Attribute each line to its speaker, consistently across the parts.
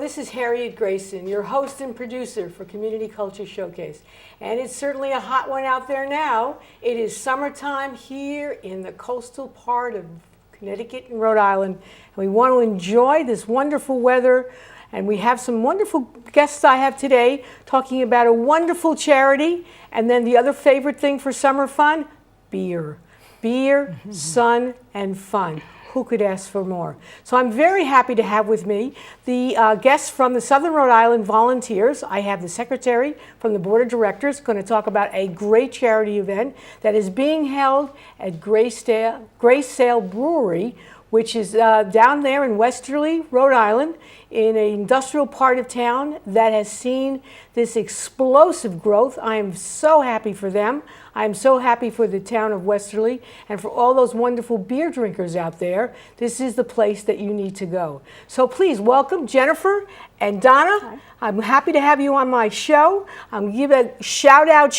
Speaker 1: this is Harriet Grayson, your host and producer for Community Culture Showcase. And it's certainly a hot one out there now. It is summertime here in the coastal part of Connecticut and Rhode Island. And we want to enjoy this wonderful weather. And we have some wonderful guests I have today talking about a wonderful charity. And then the other favorite thing for summer fun, beer. Beer, sun, and fun. Who could ask for more? So I'm very happy to have with me the guests from the Southern Rhode Island Volunteers. I have the secretary from the board of directors going to talk about a great charity event that is being held at Graysdale Brewery, which is down there in Westerly, Rhode Island, in an industrial part of town that has seen this explosive growth. I am so happy for them. I am so happy for the town of Westerly and for all those wonderful beer drinkers out there. This is the place that you need to go. So please welcome Jennifer and Donna. Hi. I'm happy to have you on my show. I'm going to give a shout out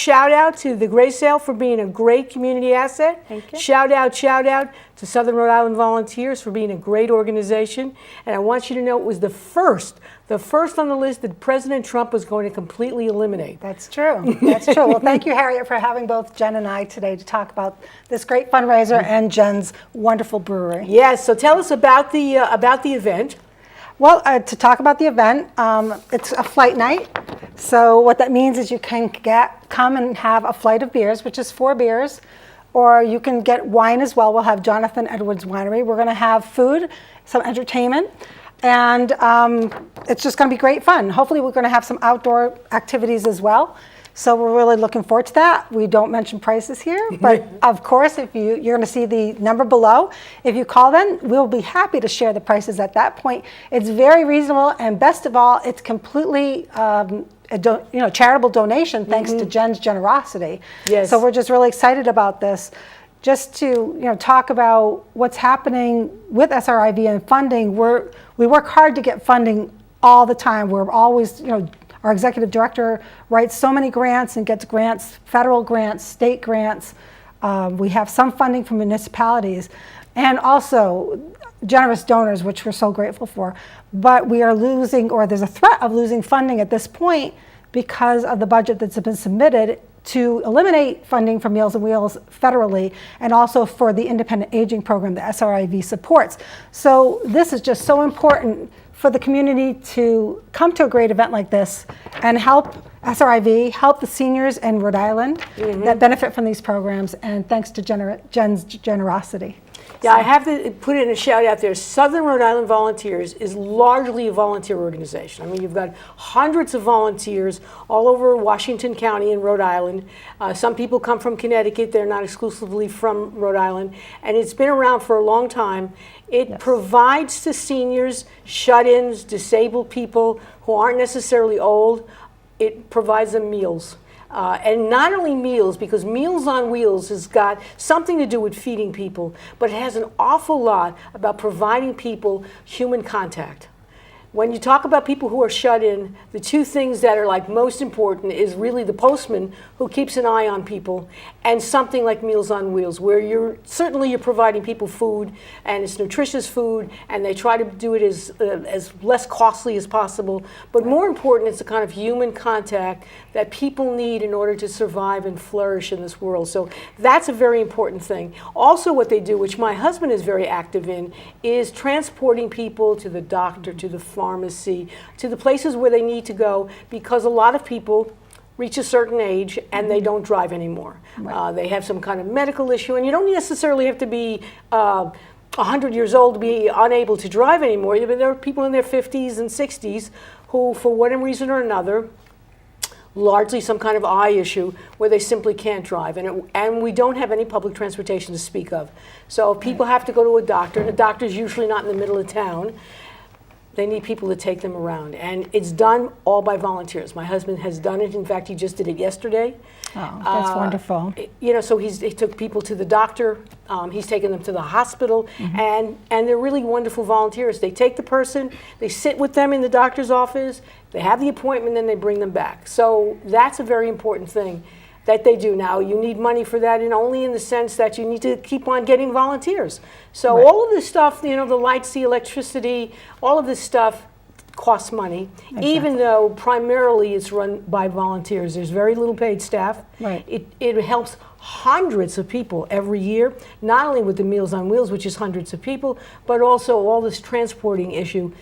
Speaker 1: to the Graysdale for being a great community asset.
Speaker 2: Thank you.
Speaker 1: Shout out to Southern Rhode Island Volunteers for being a great organization. And I want you to know it was the first on the list that President Trump was going to completely eliminate.
Speaker 2: That's true. That's true. Well, thank you, Harriet, for having both Jen and I today to talk about this great fundraiser and Jen's wonderful brewery.
Speaker 1: Yes. So tell us about the event.
Speaker 2: Well, to talk about the event, it's a flight night. So what that means is you can come and have a flight of beers, which is 4 beers, or you can get wine as well. We'll have Jonathan Edwards Winery. We're going to have food, some entertainment. And it's just going to be great fun. Hopefully we're going to have some outdoor activities as well. So we're really looking forward to that. We don't mention prices here, but of course, if you're going to see the number below. If you call then, we'll be happy to share the prices at that point. It's very reasonable, and best of all, it's completely charitable donation thanks to Jen's generosity.
Speaker 1: Yes.
Speaker 2: So we're just really excited about this. Just to talk about what's happening with SRIV and funding, we work hard to get funding all the time. We're always, our executive director writes so many grants and gets grants, federal grants, state grants. We have some funding from municipalities and also generous donors, which we're so grateful for. But we are losing, or there's a threat of losing funding at this point because of the budget that's been submitted to eliminate funding for Meals on Wheels federally, and also for the independent aging program that SRIV supports. So this is just so important for the community to come to a great event like this and help SRIV, help the seniors in Rhode Island that benefit from these programs, and thanks to Jen's generosity.
Speaker 1: Yeah, I have to put in a shout out there. Southern Rhode Island Volunteers is largely a volunteer organization. I mean, you've got hundreds of volunteers all over Washington County and Rhode Island. Some people come from Connecticut. They're not exclusively from Rhode Island. And it's been around for a long time. It provides to seniors, shut-ins, disabled people who aren't necessarily old. It provides them meals. And not only meals, because Meals on Wheels has got something to do with feeding people, but it has an awful lot about providing people human contact. When you talk about people who are shut in, the 2 things that are like most important is really the postman who keeps an eye on people, and something like Meals on Wheels, where you're providing people food, and it's nutritious food, and they try to do it as less costly as possible. But more important, it's the kind of human contact that people need in order to survive and flourish in this world. So that's a very important thing. Also what they do, which my husband is very active in, is transporting people to the doctor, to the pharmacy, to the places where they need to go, because a lot of people reach a certain age and they don't drive anymore. Right. They have some kind of medical issue, and you don't necessarily have to be 100 years old to be unable to drive anymore. There are people in their 50s and 60s who, for one reason or another, largely some kind of eye issue, where they simply can't drive, and we don't have any public transportation to speak of. So if people have to go to a doctor, and the doctor's usually not in the middle of town, they need people to take them around. And it's done all by volunteers. My husband has done it. In fact, he just did it yesterday.
Speaker 2: Oh, that's wonderful.
Speaker 1: So he took people to the doctor. He's taken them to the hospital. And they're really wonderful volunteers. They take the person, they sit with them in the doctor's office, they have the appointment, then they bring them back. So that's a very important thing that they do. Now, you need money for that, and only in the sense that you need to keep on getting volunteers. So all of this stuff, the lights, the electricity, all of this stuff costs money, even though primarily it's run by volunteers. There's very little paid staff.
Speaker 2: Right.
Speaker 1: It helps hundreds of people every year, not only with the Meals on Wheels, which is hundreds of people, but also all this transporting issue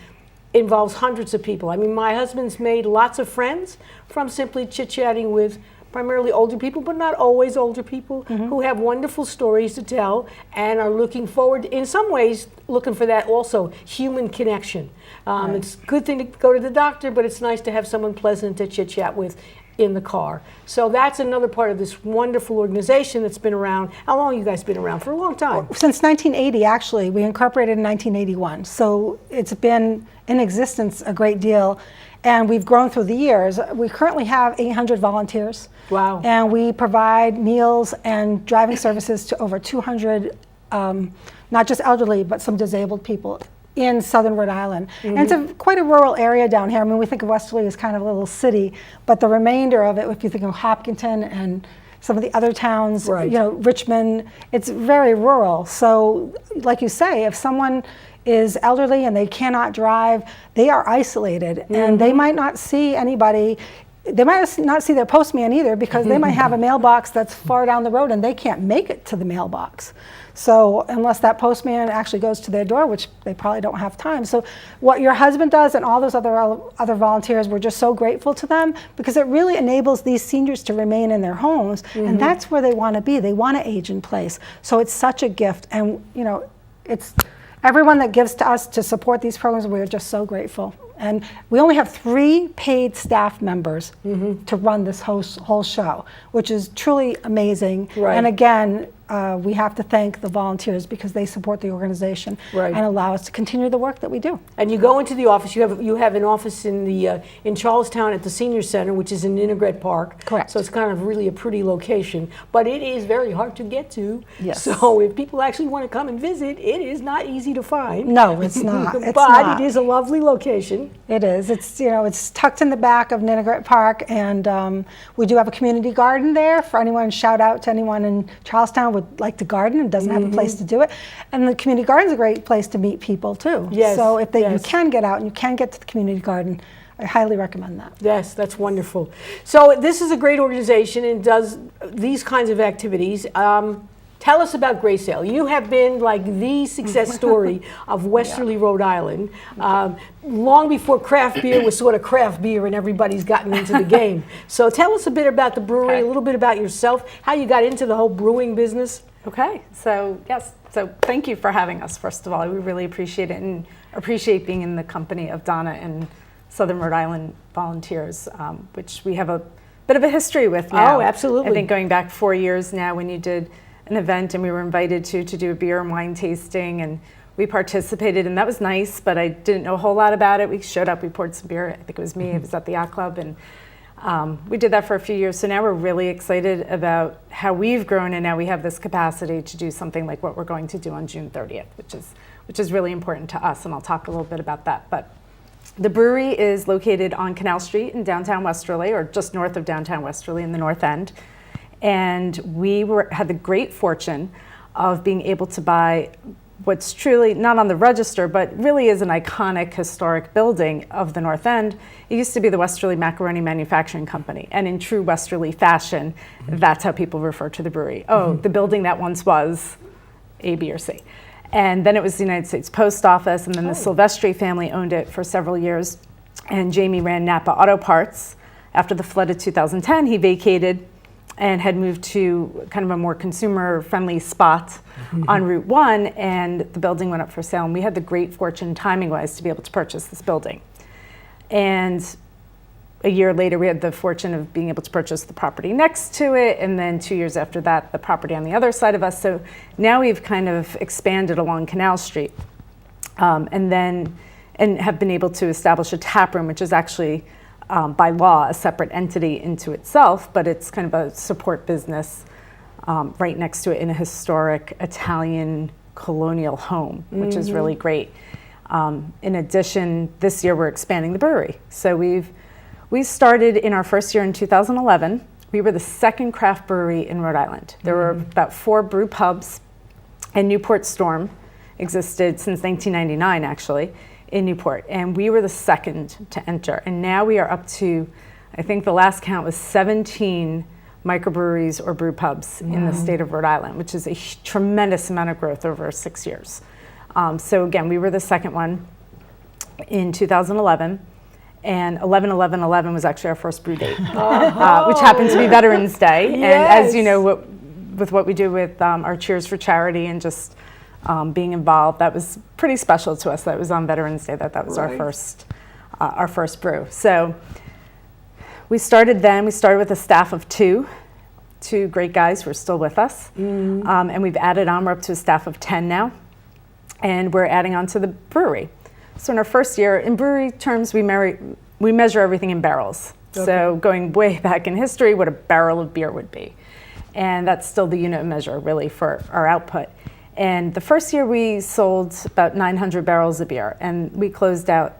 Speaker 1: involves hundreds of people. I mean, my husband's made lots of friends from simply chit-chatting with primarily older people, but not always older people, who have wonderful stories to tell and are looking forward, in some ways, looking for that also human connection. It's a good thing to go to the doctor, but it's nice to have someone pleasant to chit-chat with in the car. So that's another part of this wonderful organization that's been around. How long have you guys been around? For a long time.
Speaker 2: Since 1980, actually. We incorporated in 1981. So it's been in existence a great deal. And we've grown through the years. We currently have 800 volunteers.
Speaker 1: Wow. And
Speaker 2: we provide meals and driving services to over 200, not just elderly, but some disabled people in southern Rhode Island. And it's quite a rural area down here. I mean, we think of Westerly as kind of a little city, but the remainder of it, if you think of Hopkinton and some of the other towns, you know, Richmond, it's very rural. So, like you say, if someone is elderly and they cannot drive, they are isolated, and they might not see anybody. They might not see their postman either, because they might have a mailbox that's far down the road and they can't make it to the mailbox. So unless that postman actually goes to their door, which they probably don't have time. So what your husband does and all those other volunteers, we're just so grateful to them, because it really enables these seniors to remain in their homes, and that's where they want to be. They want to age in place. So it's such a gift, and you know, it's everyone that gives to us to support these programs, we're just so grateful. And we only have 3 paid staff members to run this whole show, which is truly amazing. And again, we have to thank the volunteers, because they support the organization and allow us to continue the work that we do.
Speaker 1: And you go into the office. You have an office in the in Charlestown at the Senior Center, which is in Intergret Park.
Speaker 2: Correct.
Speaker 1: So it's kind of really a pretty location, but it is very hard to get to.
Speaker 2: Yes.
Speaker 1: So if people actually want to come and visit, it is not easy to find.
Speaker 2: No, it's not. It's
Speaker 1: but
Speaker 2: not.
Speaker 1: It is a lovely location.
Speaker 2: It is. It's, you know, it's tucked in the back of Ninigret Park, and we do have a community garden there for anyone. Shout out to anyone in Charlestown would like to garden and doesn't have a place to do it. And the community garden is a great place to meet people too.
Speaker 1: Yes.
Speaker 2: So if you can get out and you can get to the community garden, I highly recommend that.
Speaker 1: Yes, that's wonderful. So this is a great organization and does these kinds of activities. Tell us about Grayson. You have been like the success story of Westerly, Rhode Island. Long before craft beer was sort of craft beer and everybody's gotten into the game. So tell us a bit about the brewery, a little bit about yourself, how you got into the whole brewing business.
Speaker 3: Okay, so yes, so thank you for having us, first of all. We really appreciate it, and appreciate being in the company of Donna and Southern Rhode Island volunteers, which we have a bit of a history with now.
Speaker 1: Oh, absolutely.
Speaker 3: I think going back 4 years now, when you did an event and we were invited to do a beer and wine tasting, and we participated, and that was nice, but I didn't know a whole lot about it. We showed up, we poured some beer. I think it was me, it was at the Yacht Club, and we did that for a few years. So now we're really excited about how we've grown, and now we have this capacity to do something like what we're going to do on June 30th, which is really important to us, and I'll talk a little bit about that. But the brewery is located on Canal Street in downtown Westerly, or just north of downtown Westerly in the North End. And we had the great fortune of being able to buy what's truly not on the register, but really is an iconic historic building of the North End. It used to be the Westerly Macaroni Manufacturing Company, and in true Westerly fashion, that's how people refer to the brewery. Oh, the building that once was A, B, or C. And then it was the United States Post Office, and then the Silvestri family owned it for several years, and Jamie ran Napa Auto Parts. After the flood of 2010, he vacated and had moved to kind of a more consumer-friendly spot on Route 1, and the building went up for sale. And we had the great fortune, timing-wise, to be able to purchase this building. And a year later, we had the fortune of being able to purchase the property next to it, and then 2 years after that, the property on the other side of us. So now we've kind of expanded along Canal Street, and have been able to establish a tap room, which is actually by law a separate entity into itself, but it's kind of a support business right next to it in a historic Italian colonial home, which is really great. In addition, this year we're expanding the brewery. So we started in our first year in 2011. We were the second craft brewery in Rhode Island. There were about 4 brew pubs, and Newport Storm existed since 1999 actually. in Newport, and we were the second to enter. And now we are up to, I think the last count was 17 microbreweries or brew pubs in the state of Rhode Island, which is a tremendous amount of growth over 6 years. So again, we were the second one in 2011, and 11/11/11 was actually our first brew date, which happened to be Veterans Day.
Speaker 1: Yes.
Speaker 3: And as you know, with what we do with our Cheers for Charity and just being involved, that was pretty special to us. That was on Veterans Day that was
Speaker 1: Right.
Speaker 3: our first brew. So we started with a staff of two great guys who are still with us. And we've added on, we're up to a staff of 10 now. And we're adding on to the brewery. So in our first year, in brewery terms, we measure everything in barrels.
Speaker 1: Okay.
Speaker 3: So going way back in history, what a barrel of beer would be. And that's still the unit of measure really for our output. And the first year we sold about 900 barrels of beer, and we closed out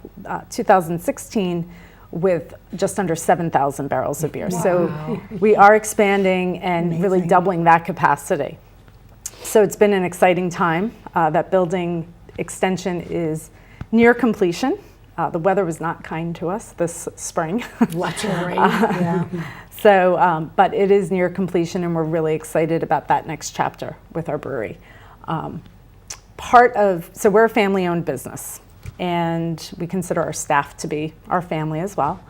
Speaker 3: 2016 with just under 7,000 barrels of beer.
Speaker 1: Wow.
Speaker 3: So we are expanding and really
Speaker 2: Amazing.
Speaker 3: doubling that capacity. So it's been an exciting time. That building extension is near completion. The weather was not kind to us this spring.
Speaker 1: Lots of rain.
Speaker 2: Yeah.
Speaker 3: So, but it is near completion, and we're really excited about that next chapter with our brewery. So we're a family-owned business, and we consider our staff to be our family as well.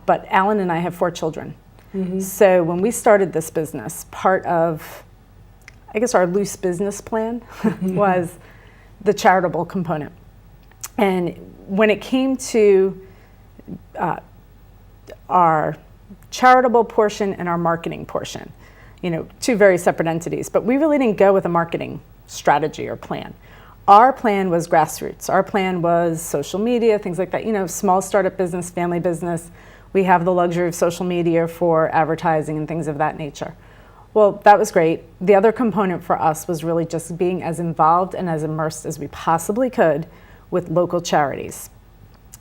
Speaker 3: But Alan and I have 4 children. So when we started this business, part of, I guess, our loose business plan was the charitable component. And when it came to our charitable portion and our marketing portion, 2 very separate entities, but we really didn't go with a marketing strategy or plan. Our plan was grassroots. Our plan was social media, things like that. Small startup business, family business. We have the luxury of social media for advertising and things of that nature. Well, that was great. The other component for us was really just being as involved and as immersed as we possibly could with local charities.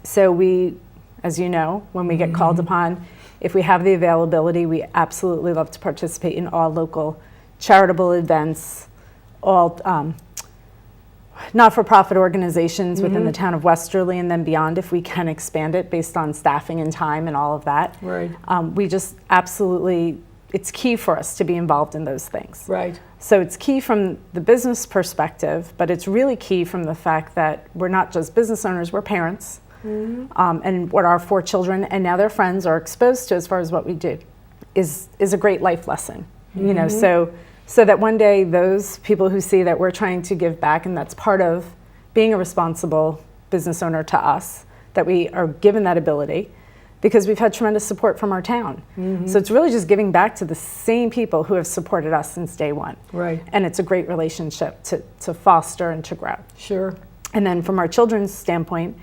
Speaker 3: So we, as you know, when we get called upon, if we have the availability, we absolutely love to participate in all local charitable events, all not-for-profit organizations within the town of Westerly and then beyond, if we can expand it based on staffing and time and all of that.
Speaker 1: Right.
Speaker 3: We just absolutely, it's key for us to be involved in those things.
Speaker 1: Right.
Speaker 3: So it's key from the business perspective, but it's really key from the fact that we're not just business owners, we're parents. And what our 4 children and now their friends are exposed to as far as what we do is a great life lesson. So that one day those people who see that we're trying to give back, and that's part of being a responsible business owner to us, that we are given that ability because we've had tremendous support from our town. So it's really just giving back to the same people who have supported us since day one.
Speaker 1: Right.
Speaker 3: And it's a great relationship to foster and to grow.
Speaker 1: Sure.
Speaker 3: And then from our children's standpoint,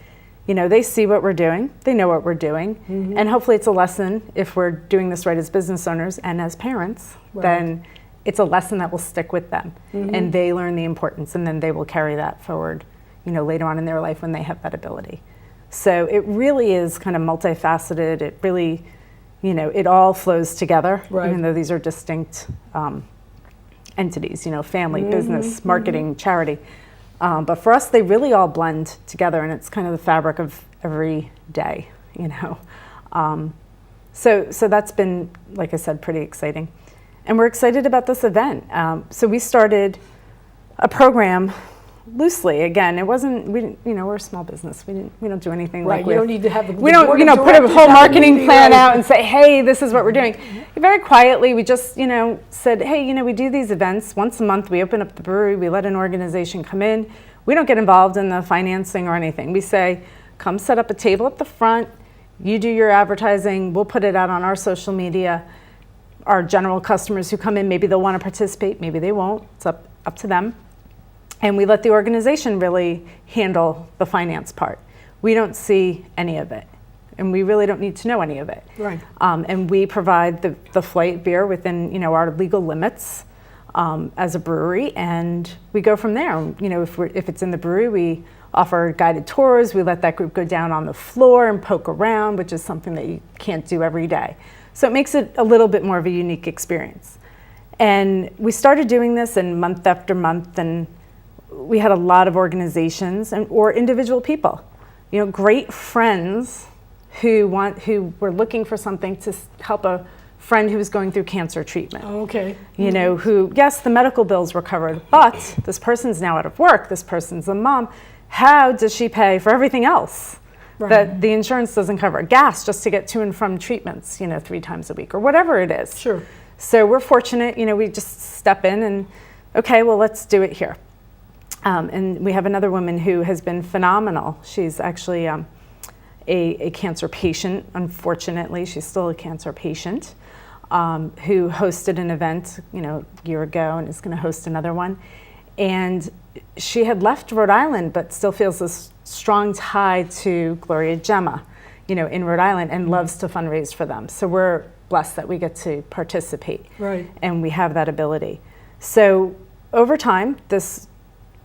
Speaker 3: they see what we're doing, they know what we're doing, and hopefully it's a lesson if we're doing this right as business owners and as parents, then it's a lesson that will stick with them, and they learn the importance, and then they will carry that forward, later on in their life when they have that ability. So it really is kind of multifaceted. It really, it all flows together, even though these are distinct entities, family, business, marketing, charity. But for us, they really all blend together, and it's kind of the fabric of every day, So that's been, like I said, pretty exciting. And we're excited about this event. So we started a program loosely. Again, it wasn't, we're a small business. We don't do anything
Speaker 1: Right.
Speaker 3: like
Speaker 1: You don't need to have the
Speaker 3: we don't,
Speaker 1: board of
Speaker 3: put a
Speaker 1: directors
Speaker 3: whole
Speaker 1: have a
Speaker 3: marketing
Speaker 1: meeting,
Speaker 3: plan
Speaker 1: right.
Speaker 3: out and say, hey, this is what we're doing. Very quietly, we just, said, hey, we do these events once a month. We open up the brewery. We let an organization come in. We don't get involved in the financing or anything. We say, come set up a table at the front. You do your advertising. We'll put it out on our social media. Our general customers who come in, maybe they'll want to participate, maybe they won't. It's up to them. And we let the organization really handle the finance part. We don't see any of it, and we really don't need to know any of it.
Speaker 1: Right.
Speaker 3: And we provide the flight beer within our legal limits as a brewery, and we go from there. If it's in the brewery, we offer guided tours. We let that group go down on the floor and poke around, which is something that you can't do every day. So it makes it a little bit more of a unique experience. And we started doing this, and month after month, and we had a lot of organizations or individual people great friends who were looking for something to help a friend who was going through cancer treatment.
Speaker 1: Okay.
Speaker 3: Who, yes, the medical bills were covered, but this person's now out of work, this person's a mom. How does she pay for everything else that the insurance doesn't cover? Gas just to get to and from treatments, 3 times a week or whatever it is.
Speaker 1: Sure.
Speaker 3: So we're fortunate, we just step in and, okay, well, let's do it here. And we have another woman who has been phenomenal. She's actually a cancer patient, unfortunately. She's still a cancer patient, who hosted an event, a year ago and is going to host another one. And she had left Rhode Island, but still feels this strong tie to Gloria Gemma, in Rhode Island, and loves to fundraise for them. So we're blessed that we get to participate.
Speaker 1: Right.
Speaker 3: And we have that ability. So over time, this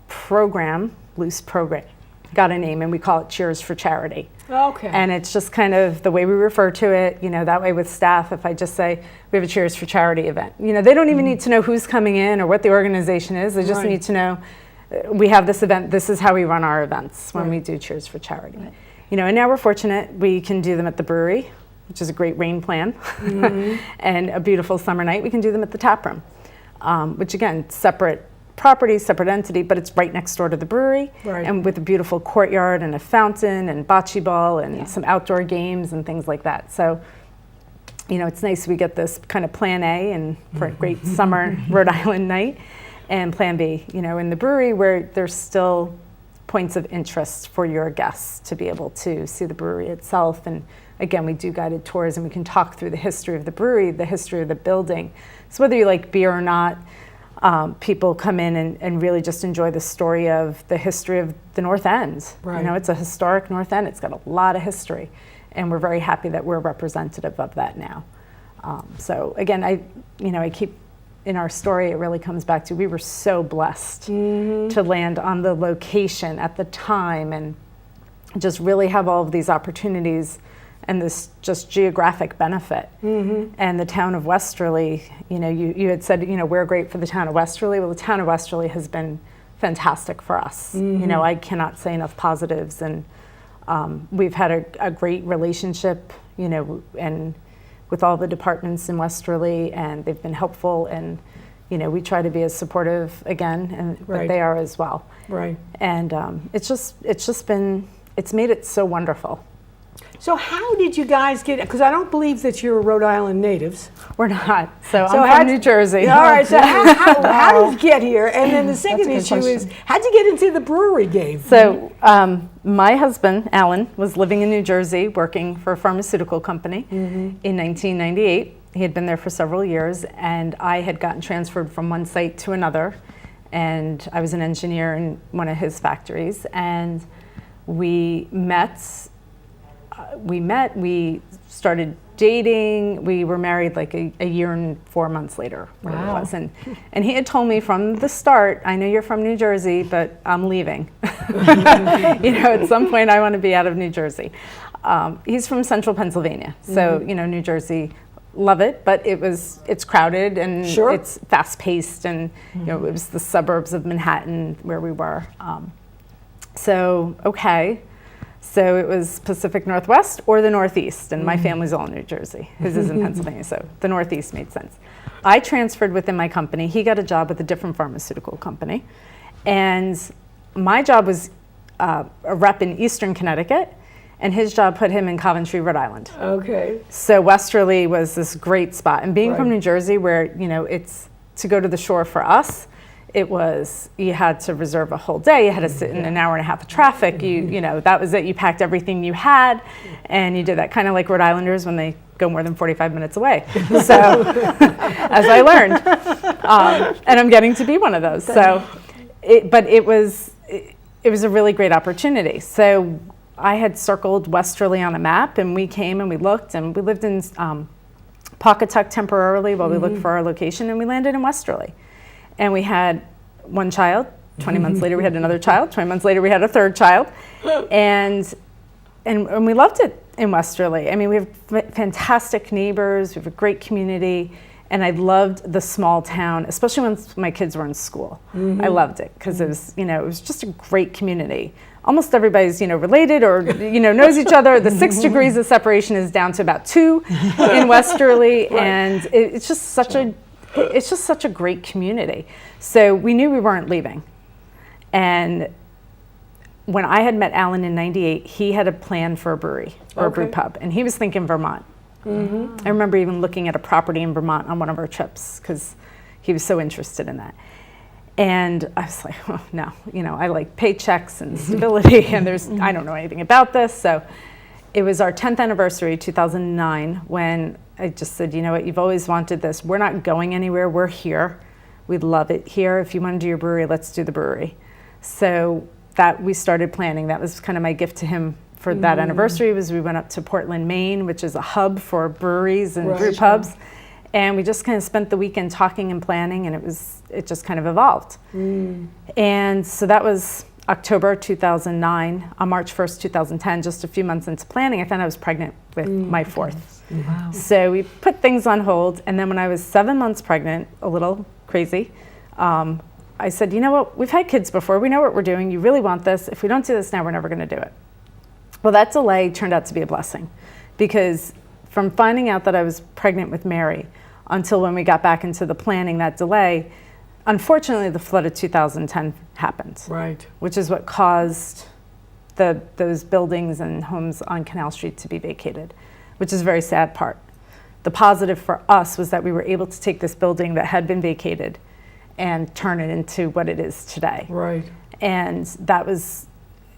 Speaker 3: program, loose program, got a name, and we call it Cheers for Charity.
Speaker 1: Okay.
Speaker 3: And it's just kind of the way we refer to it, that way with staff, if I just say we have a Cheers for Charity event, they don't even need to know who's coming in or what the organization is. They just need to know we have this event, this is how we run our events when we do Cheers for Charity. Right. And now we're fortunate we can do them at the brewery, which is a great rain plan, and a beautiful summer night. We can do them at the tap room, which again, separate property, separate entity, but it's right next door to the brewery, and with a beautiful courtyard and a fountain and bocce ball and some outdoor games and things like that. So, it's nice we get this kind of plan A and for a great summer Rhode Island night, and plan B, in the brewery where there's still points of interest for your guests to be able to see the brewery itself. And again, we do guided tours and we can talk through the history of the brewery, the history of the building. So whether you like beer or not, people come in and really just enjoy the story of the history of the North End.
Speaker 1: Right.
Speaker 3: It's a historic North End. It's got a lot of history, and we're very happy that we're representative of that now. So again, I keep in our story, it really comes back to we were so blessed to land on the location at the time and just really have all of these opportunities and this just geographic benefit. And the town of Westerly, you had said, we're great for the town of Westerly. Well, the town of Westerly has been fantastic for us. I cannot say enough positives, and we've had a great relationship, and with all the departments in Westerly, and they've been helpful, and we try to be as supportive again, but they are as well. Right. And it's made it so wonderful.
Speaker 1: So how did you guys get, because I don't believe that you're Rhode Island natives.
Speaker 3: We're not. So I'm from New Jersey.
Speaker 1: All right, so how did you get here? And then the second issue is, how'd you get into the brewery game?
Speaker 3: So my husband, Alan, was living in New Jersey working for a pharmaceutical company in 1998. He had been there for several years, and I had gotten transferred from one site to another, and I was an engineer in one of his factories, and we we started dating, we were married like a year and 4 months later. Wow. It was. And he had told me from the start, I know you're from New Jersey, but I'm leaving. At some point I want to be out of New Jersey. He's from central Pennsylvania, so New Jersey, love it, but it's crowded and it's fast paced, and it was the suburbs of Manhattan where we were. So it was Pacific Northwest or the Northeast, and my family's all in New Jersey. His is in Pennsylvania, so the Northeast made sense. I transferred within my company. He got a job with a different pharmaceutical company, and my job was a rep in Eastern Connecticut, and his job put him in Coventry, Rhode Island. Okay. So Westerly was this great spot, and being from New Jersey, where it's to go to the shore for us, it was, you had to reserve a whole day. You had to sit in an hour and a half of traffic. That was it. You packed everything you had, and you did that kind of like Rhode Islanders when they go more than 45 minutes away. So, as I learned, and I'm getting to be one of those. So, it was a really great opportunity. So, I had circled Westerly on a map, and we came and we looked, and we lived in Pawcatuck temporarily while we looked for our location, and we landed in Westerly. And we had one child. 20 months later, we had another child. 20 months later, we had a third child. And we loved it in Westerly. I mean, we have fantastic neighbors. We have a great community. And I loved the small town, especially when my kids were in school. I loved it because it was, it was just a great community. almost everybody's, related or, knows each other. The 6 degrees of separation is down to about 2 in Westerly. Right. And it's just such a great community. So we knew we weren't leaving. And when I had met Alan in '98, he had a plan for a brewery or a brew pub, and he was thinking Vermont. I remember even looking at a property in Vermont on one of our trips because he was so interested in that. And I was like, oh, no, I like paychecks and stability, and I don't know anything about this. So it was our 10th anniversary, 2009, when I just said, you know what, you've always wanted this. We're not going anywhere. We're here. We love it here. If you want to do your brewery, let's do the brewery. So that we started planning. That was kind of my gift to him for that anniversary. Was we went up to Portland, Maine, which is a hub for breweries and brew pubs. And we just kind of spent the weekend talking and planning, and it just kind of evolved. And so that was October 2009. On March 1st, 2010, just a few months into planning, I found I was pregnant with my 4th. Wow. So we put things on hold, and then when I was 7 months pregnant, a little crazy, I said, you know what, we've had kids before, we know what we're doing, you really want this, if we don't do this now, we're never gonna do it. Well, that delay turned out to be a blessing, because from finding out that I was pregnant with Mary until when we got back into the planning, that delay, unfortunately the flood of 2010 happened. Right. Which is what caused those buildings and homes on Canal Street to be vacated, which is a very sad part. The positive for us was that we were able to take this building that had been vacated and turn it into what it is today. Right. And that was,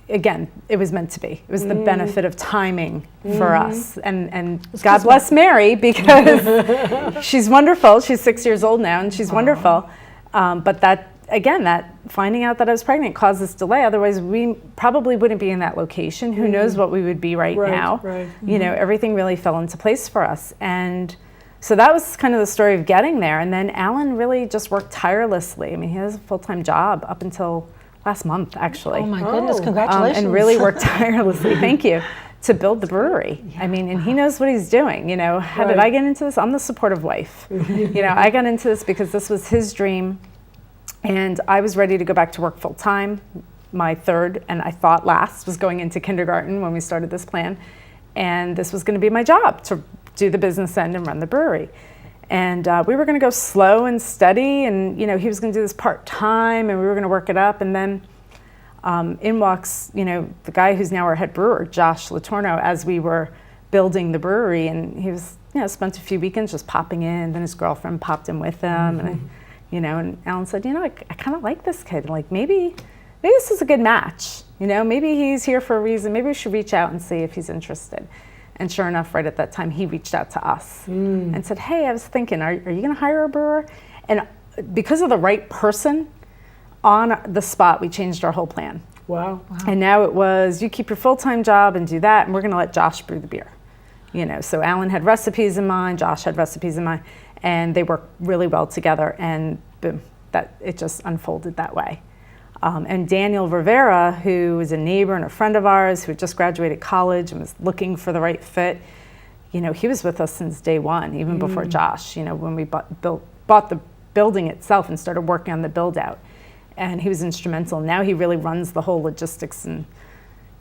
Speaker 3: again, it was meant to be. It was the benefit of timing for us. And God bless Mary, because she's wonderful. She's 6 years old now, and she's wonderful. But that, again, that finding out that I was pregnant caused this delay. Otherwise, we probably wouldn't be in that location. Who knows what we would be right now. Right. Everything really fell into place for us. And so that was kind of the story of getting there. And then Alan really just worked tirelessly. I mean, he has a full-time job up until last month, actually.
Speaker 4: Oh my goodness, congratulations.
Speaker 3: And really worked tirelessly, thank you, to build the brewery. Yeah. I mean, and he knows what he's doing. How did I get into this? I'm the supportive wife. I got into this because this was his dream, and I was ready to go back to work full time. My third, and I thought last, was going into kindergarten when we started this plan. And this was gonna be my job, to do the business end and run the brewery. And we were gonna go slow and steady, and he was gonna do this part-time, and we were gonna work it up. And then in walks, the guy who's now our head brewer, Josh Latorno, as we were building the brewery. And he was, spent a few weekends just popping in. Then his girlfriend popped in with him. And and Alan said, I kind of like this kid. Like, maybe this is a good match. Maybe he's here for a reason. Maybe we should reach out and see if he's interested. And sure enough, right at that time, he reached out to us and said, hey, I was thinking, are you going to hire a brewer? And because of the right person, on the spot, we changed our whole plan. Wow. And now it was, you keep your full-time job and do that, and we're going to let Josh brew the beer. So Alan had recipes in mind, Josh had recipes in mind, and they worked really well together, and boom, it just unfolded that way. And Daniel Rivera, who is a neighbor and a friend of ours, who had just graduated college and was looking for the right fit, he was with us since day one, even before Josh, when we bought the building itself and started working on the build out. And he was instrumental. Now he really runs the whole logistics and,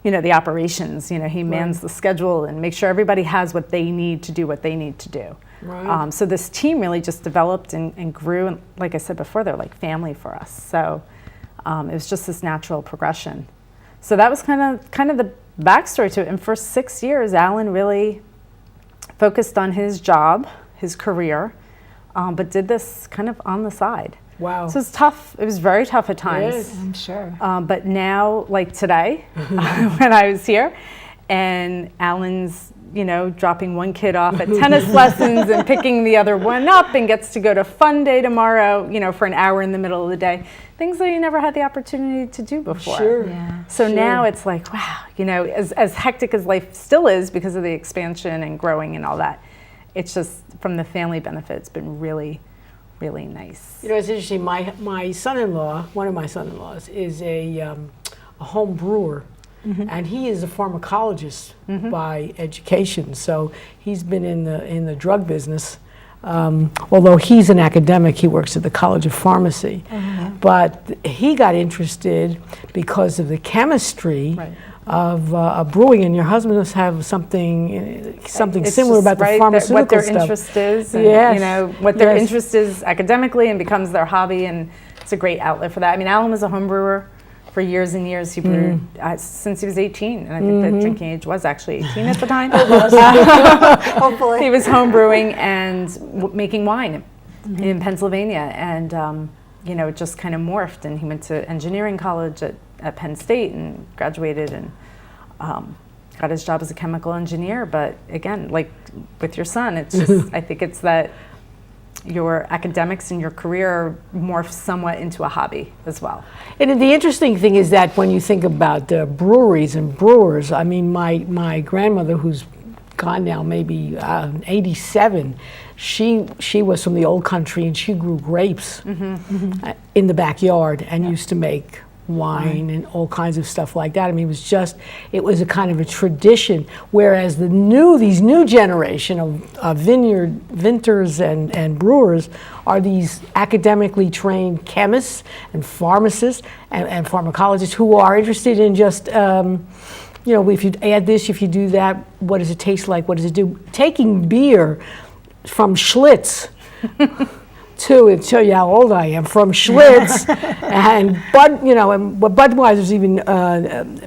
Speaker 3: the operations. He mans the schedule and makes sure everybody has what they need to do what they need to do. Right. So this team really just developed and grew. And like I said before, they're like family for us. So it was just this natural progression. So that was kind of the backstory to it. And for 6 years, Alan really focused on his job, his career, but did this kind of on the side. Wow. So it's tough. It was very tough at times.
Speaker 4: Yes, I'm sure.
Speaker 3: But now, like today, when I was here, and Alan's, dropping one kid off at tennis lessons and picking the other one up, and gets to go to fun day tomorrow, for an hour in the middle of the day. Things that you never had the opportunity to do before. Sure. Yeah. So now it's like, wow, as hectic as life still is because of the expansion and growing and all that, it's just from the family benefit, it's been really, really nice.
Speaker 1: It's interesting. My son-in-law, one of my son-in-laws, is a home brewer. And he is a pharmacologist by education, so he's been in the drug business. Although he's an academic, he works at the College of Pharmacy. But he got interested because of the chemistry
Speaker 3: Right.
Speaker 1: of brewing, and your husband must have something
Speaker 3: It's
Speaker 1: similar
Speaker 3: just,
Speaker 1: about the
Speaker 3: right,
Speaker 1: pharmaceutical
Speaker 3: what their
Speaker 1: stuff.
Speaker 3: interest is, and,
Speaker 1: Yes.
Speaker 3: you know, what their
Speaker 1: Yes.
Speaker 3: interest is academically and becomes their hobby, and it's a great outlet for that. I mean, Alan was a home brewer for years and years. He brewed since he was 18, and I think the drinking age was actually 18 at the time.
Speaker 2: Hopefully.
Speaker 3: He was home brewing and making wine in Pennsylvania, and you know, it just kind of morphed, and he went to engineering college at Penn State and graduated and got his job as a chemical engineer. But again, like with your son, it's just, I think it's that your academics and your career morph somewhat into a hobby as well.
Speaker 1: And the interesting thing is that when you think about breweries and brewers, I mean, my grandmother, who's gone now, maybe 87, she was from the old country, and she grew grapes in the backyard and used to make wine and all kinds of stuff like that. I mean, it was a kind of a tradition, whereas these new generation of vintners and brewers are these academically trained chemists and pharmacists and pharmacologists who are interested in just you know, if you add this, if you do that, what does it taste like? What does it do? Taking beer from Schlitz to show you how old I am, from Schlitz and Budweiser's even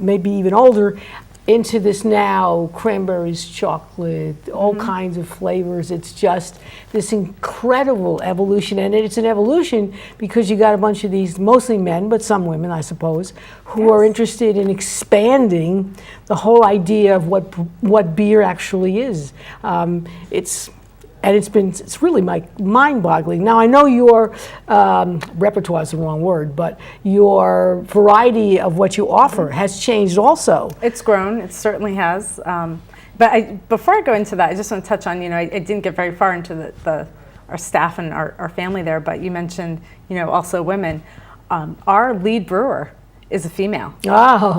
Speaker 1: maybe even older, into this now cranberries, chocolate, all kinds of flavors. It's just this incredible evolution, and it's an evolution because you got a bunch of these, mostly men, but some women, I suppose, who are interested in expanding the whole idea of what beer actually is. It's really mind-boggling. Now, I know your repertoire is the wrong word, but your variety of what you offer has changed also.
Speaker 3: It's grown, it certainly has. But before I go into that, I just want to touch on, you know, I didn't get very far into our staff and our family there, but you mentioned, you know, also women. Our lead brewer is a female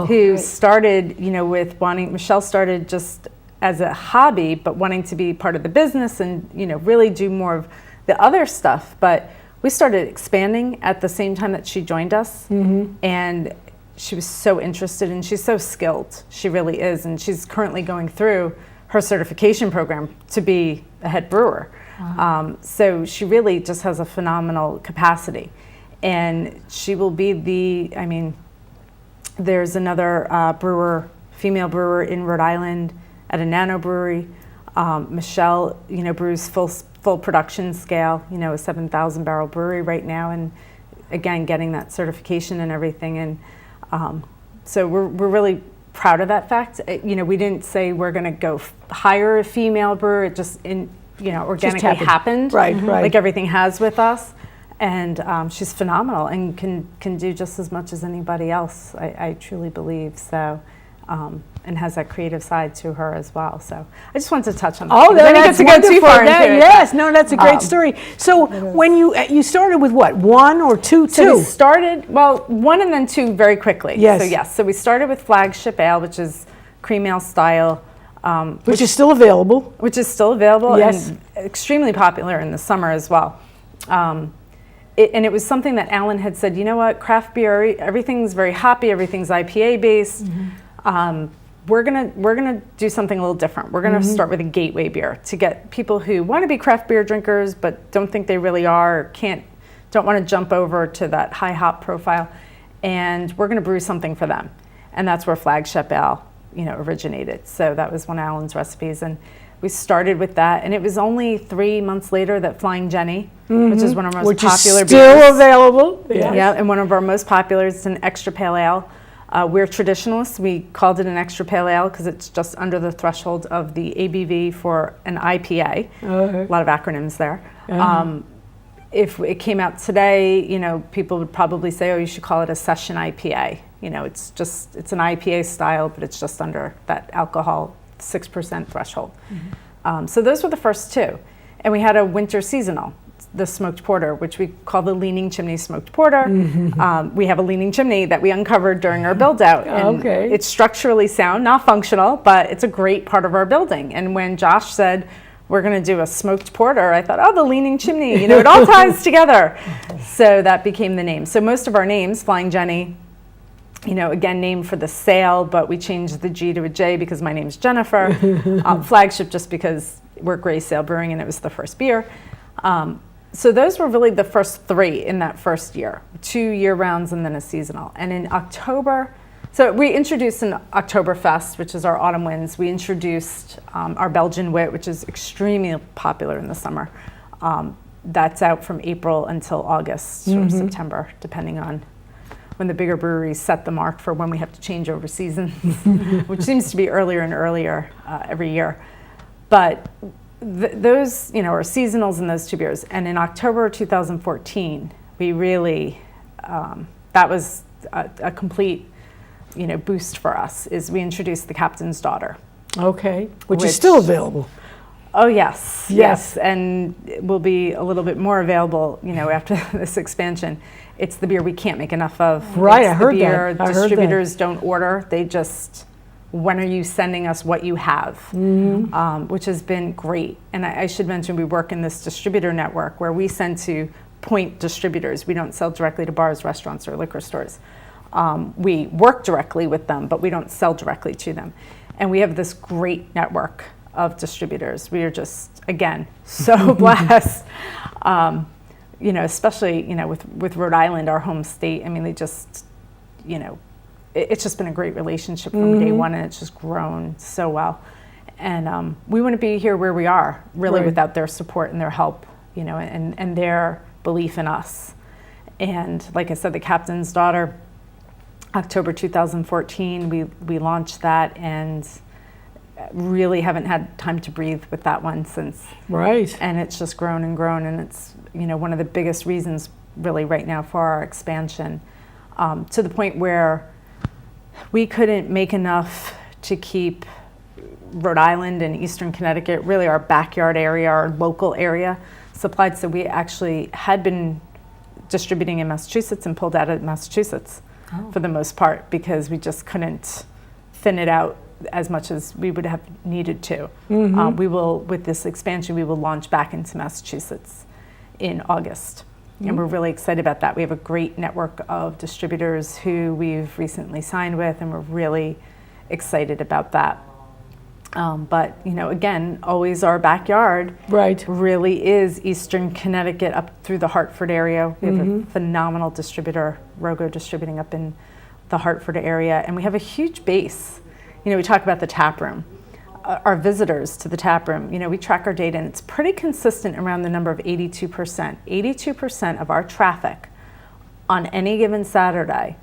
Speaker 3: who started, you know, Michelle started just as a hobby, but wanting to be part of the business and, you know, really do more of the other stuff. But we started expanding at the same time that she joined us, and she was so interested, and she's so skilled. She really is, and she's currently going through her certification program to be a head brewer. Wow. So she really just has a phenomenal capacity, and she will be there's another female brewer in Rhode Island at a nano brewery. Michelle, you know, brews full production scale, you know, a 7,000 barrel brewery right now, and again, getting that certification and everything. And so we're really proud of that fact. You know, we didn't say we're going to go hire a female brewer. It just, organically happened.
Speaker 1: Right.
Speaker 3: Like everything has with us. And she's phenomenal and can do just as much as anybody else, I truly believe. So, and has that creative side to her as well. So I just wanted to touch on that.
Speaker 1: Oh, that's
Speaker 3: to go too
Speaker 1: wonderful.
Speaker 3: far into it.
Speaker 1: Yes, no, that's a great story. So when you started with what, one or two?
Speaker 3: So we started, one and then two very quickly.
Speaker 1: Yes.
Speaker 3: So we started with Flagship Ale, which is cream ale style.
Speaker 1: Which is still available.
Speaker 3: Which is still available,
Speaker 1: yes.
Speaker 3: And extremely popular in the summer as well. And it was something that Alan had said, you know what, craft beer, everything's very hoppy, everything's IPA based. We're gonna do something a little different. We're gonna start with a gateway beer to get people who want to be craft beer drinkers but don't think they really are, don't want to jump over to that high hop profile, and we're gonna brew something for them. And that's where Flagship Ale, you know, originated. So that was one of Alan's recipes, and we started with that. And it was only 3 months later that Flying Jenny, which is one of our most popular beers,
Speaker 1: still available.
Speaker 3: Yes. Yeah, and one of our most popular. It's an extra pale ale. We're traditionalists. We called it an extra pale ale because it's just under the threshold of the ABV for an IPA. A lot of acronyms there. If it came out today, you know, people would probably say, oh, you should call it a session IPA. You know, it's an IPA style, but it's just under that alcohol 6% threshold. So those were the first two. And we had a winter seasonal, the smoked porter, which we call the Leaning Chimney Smoked Porter. We have a leaning chimney that we uncovered during our build out. And it's structurally sound, not functional, but it's a great part of our building. And when Josh said, we're going to do a smoked porter, I thought, oh, the leaning chimney, it all ties together. So that became the name. So most of our names, Flying Jenny, again, named for the sail, but we changed the G to a J because my name's Jennifer. Flagship just because we're Gray Sail Brewing and it was the first beer. So those were really the first 3 in that first year, 2 year rounds and then a seasonal. And in October, so we introduced an Oktoberfest, which is our autumn winds. We introduced our Belgian Wit, which is extremely popular in the summer. That's out from April until August or September, depending on when the bigger breweries set the mark for when we have to change over seasons, which seems to be earlier and earlier every year. But those, are seasonals in those 2 beers. And in October 2014, we really, that was a complete, boost for us, is we introduced the Captain's Daughter.
Speaker 1: Okay, which is still available.
Speaker 3: Oh, yes. And it will be a little bit more available, after this expansion. It's the beer we can't make enough of.
Speaker 1: Right,
Speaker 3: it's
Speaker 1: I heard
Speaker 3: the beer
Speaker 1: that.
Speaker 3: Distributors don't order. They just, when are you sending us what you have? Which has been great. And I should mention, we work in this distributor network where we send to point distributors. We don't sell directly to bars, restaurants, or liquor stores. We work directly with them, but we don't sell directly to them. And we have this great network of distributors. We are just, again, so blessed. Especially, with Rhode Island, our home state. I mean, they just, it's just been a great relationship from day one, and it's just grown so well. And we wouldn't be here where we are, really, without their support and their help, and their belief in us. And like I said, the Captain's Daughter, October 2014, we launched that, and really haven't had time to breathe with that one since.
Speaker 1: Right.
Speaker 3: And it's just grown and grown, and it's one of the biggest reasons really right now for our expansion, to the point where we couldn't make enough to keep Rhode Island and Eastern Connecticut, really our backyard area, our local area, supplied. So we actually had been distributing in Massachusetts and pulled out of Massachusetts for the most part, because we just couldn't thin it out as much as we would have needed to. We will, with this expansion, we will launch back into Massachusetts in August. And we're really excited about that. We have a great network of distributors who we've recently signed with, and we're really excited about that. But, again, always our backyard really is Eastern Connecticut up through the Hartford area. We have a phenomenal distributor, Rhode Distributing, up in the Hartford area. And we have a huge base. We talk about the tap room. Our visitors to the tap room, we track our data, and it's pretty consistent around the number of 82%. 82% of our traffic on any given Saturday,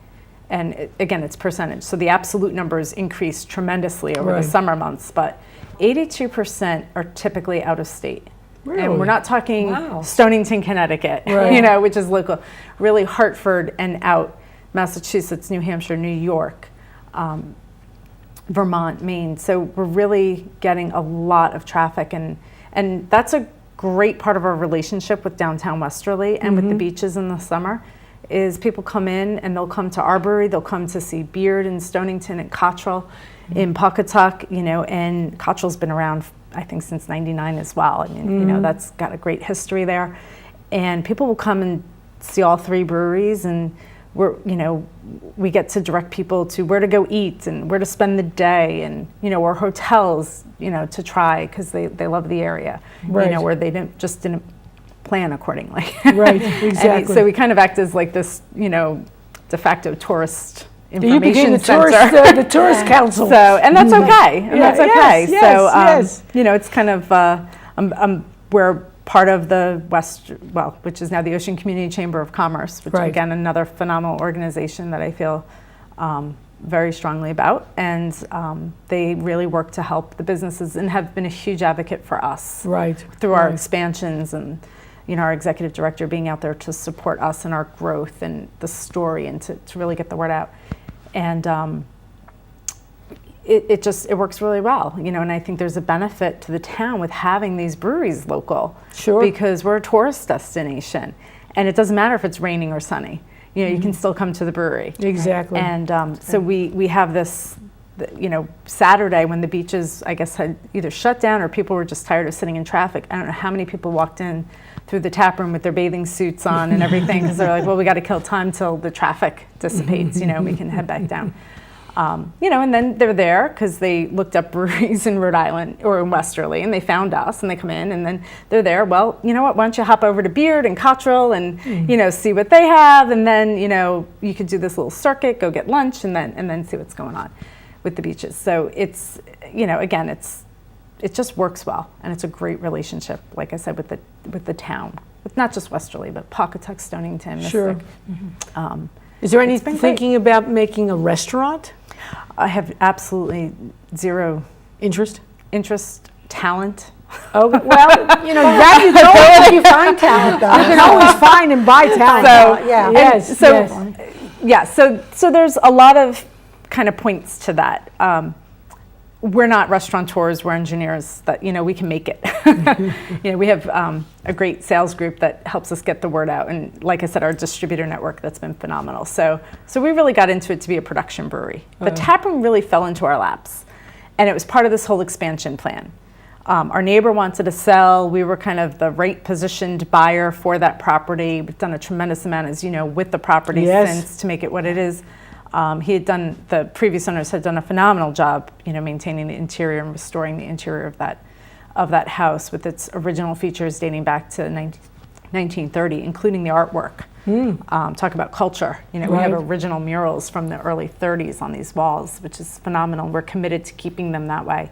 Speaker 3: and again, it's percentage, so the absolute numbers increase tremendously over the summer months, but 82% are typically out of state.
Speaker 1: Really?
Speaker 3: And we're not talking Stonington, Connecticut, which is local. Really Hartford and out, Massachusetts, New Hampshire, New York, Vermont, Maine. So we're really getting a lot of traffic, and that's a great part of our relationship with downtown Westerly and with the beaches in the summer, is people come in and they'll come to our brewery, they'll come to see Beard in Stonington and Cottrell in Pawcatuck, and Cottrell's been around, I think, since '99 as well. I mean, that's got a great history there. And people will come and see all 3 breweries, and we get to direct people to where to go eat and where to spend the day, and or hotels to try, because they love the area, where they didn't plan accordingly.
Speaker 1: Right, exactly.
Speaker 3: So we kind of act as like this de facto tourist information
Speaker 1: you became the
Speaker 3: center.
Speaker 1: the tourist council.
Speaker 3: So, and that's okay. And that's okay.
Speaker 1: Yes,
Speaker 3: it's kind of we're part of the which is now the Ocean Community Chamber of Commerce, which again, another phenomenal organization that I feel very strongly about, and they really work to help the businesses and have been a huge advocate for us through our expansions, and our executive director being out there to support us in our growth and the story, and to really get the word out. And it works really well, and I think there's a benefit to the town with having these breweries local, because we're a tourist destination, and it doesn't matter if it's raining or sunny. You can still come to the brewery.
Speaker 1: Exactly.
Speaker 3: And so we have this Saturday when the beaches, I guess, had either shut down or people were just tired of sitting in traffic. I don't know how many people walked in through the tap room with their bathing suits on and everything because they're like, well, we got to kill time till the traffic dissipates, we can head back down. And then they're there because they looked up breweries in Rhode Island or in Westerly, and they found us, and they come in, and then they're there. Well, you know what? Why don't you hop over to Beard and Cottrell and see what they have, and then you could do this little circuit, go get lunch, and then see what's going on with the beaches. So it's again, it just works well, and it's a great relationship, like I said, with the town, with not just Westerly, but Pawcatuck, Stonington, Mystic.
Speaker 1: Sure. Is there any thinking about making a restaurant?
Speaker 3: I have absolutely zero
Speaker 1: Interest?
Speaker 3: talent.
Speaker 1: Oh, well, that you know if you find talent, though. You can always find and buy talent.
Speaker 3: So,
Speaker 2: yeah.
Speaker 1: Yes.
Speaker 3: So there's a lot of kind of points to that. We're not restaurateurs, we're engineers that, we can make it. We have a great sales group that helps us get the word out. And like I said, our distributor network, that's been phenomenal. So we really got into it to be a production brewery. The taproom really fell into our laps. And it was part of this whole expansion plan. Our neighbor wanted to sell. We were kind of the right positioned buyer for that property. We've done a tremendous amount, as you know, with the property since to make it what it is. The previous owners had done a phenomenal job, maintaining the interior and restoring the interior of that house with its original features dating back to 1930, including the artwork. Talk about culture. We have original murals from the early 30s on these walls, which is phenomenal. We're committed to keeping them that way.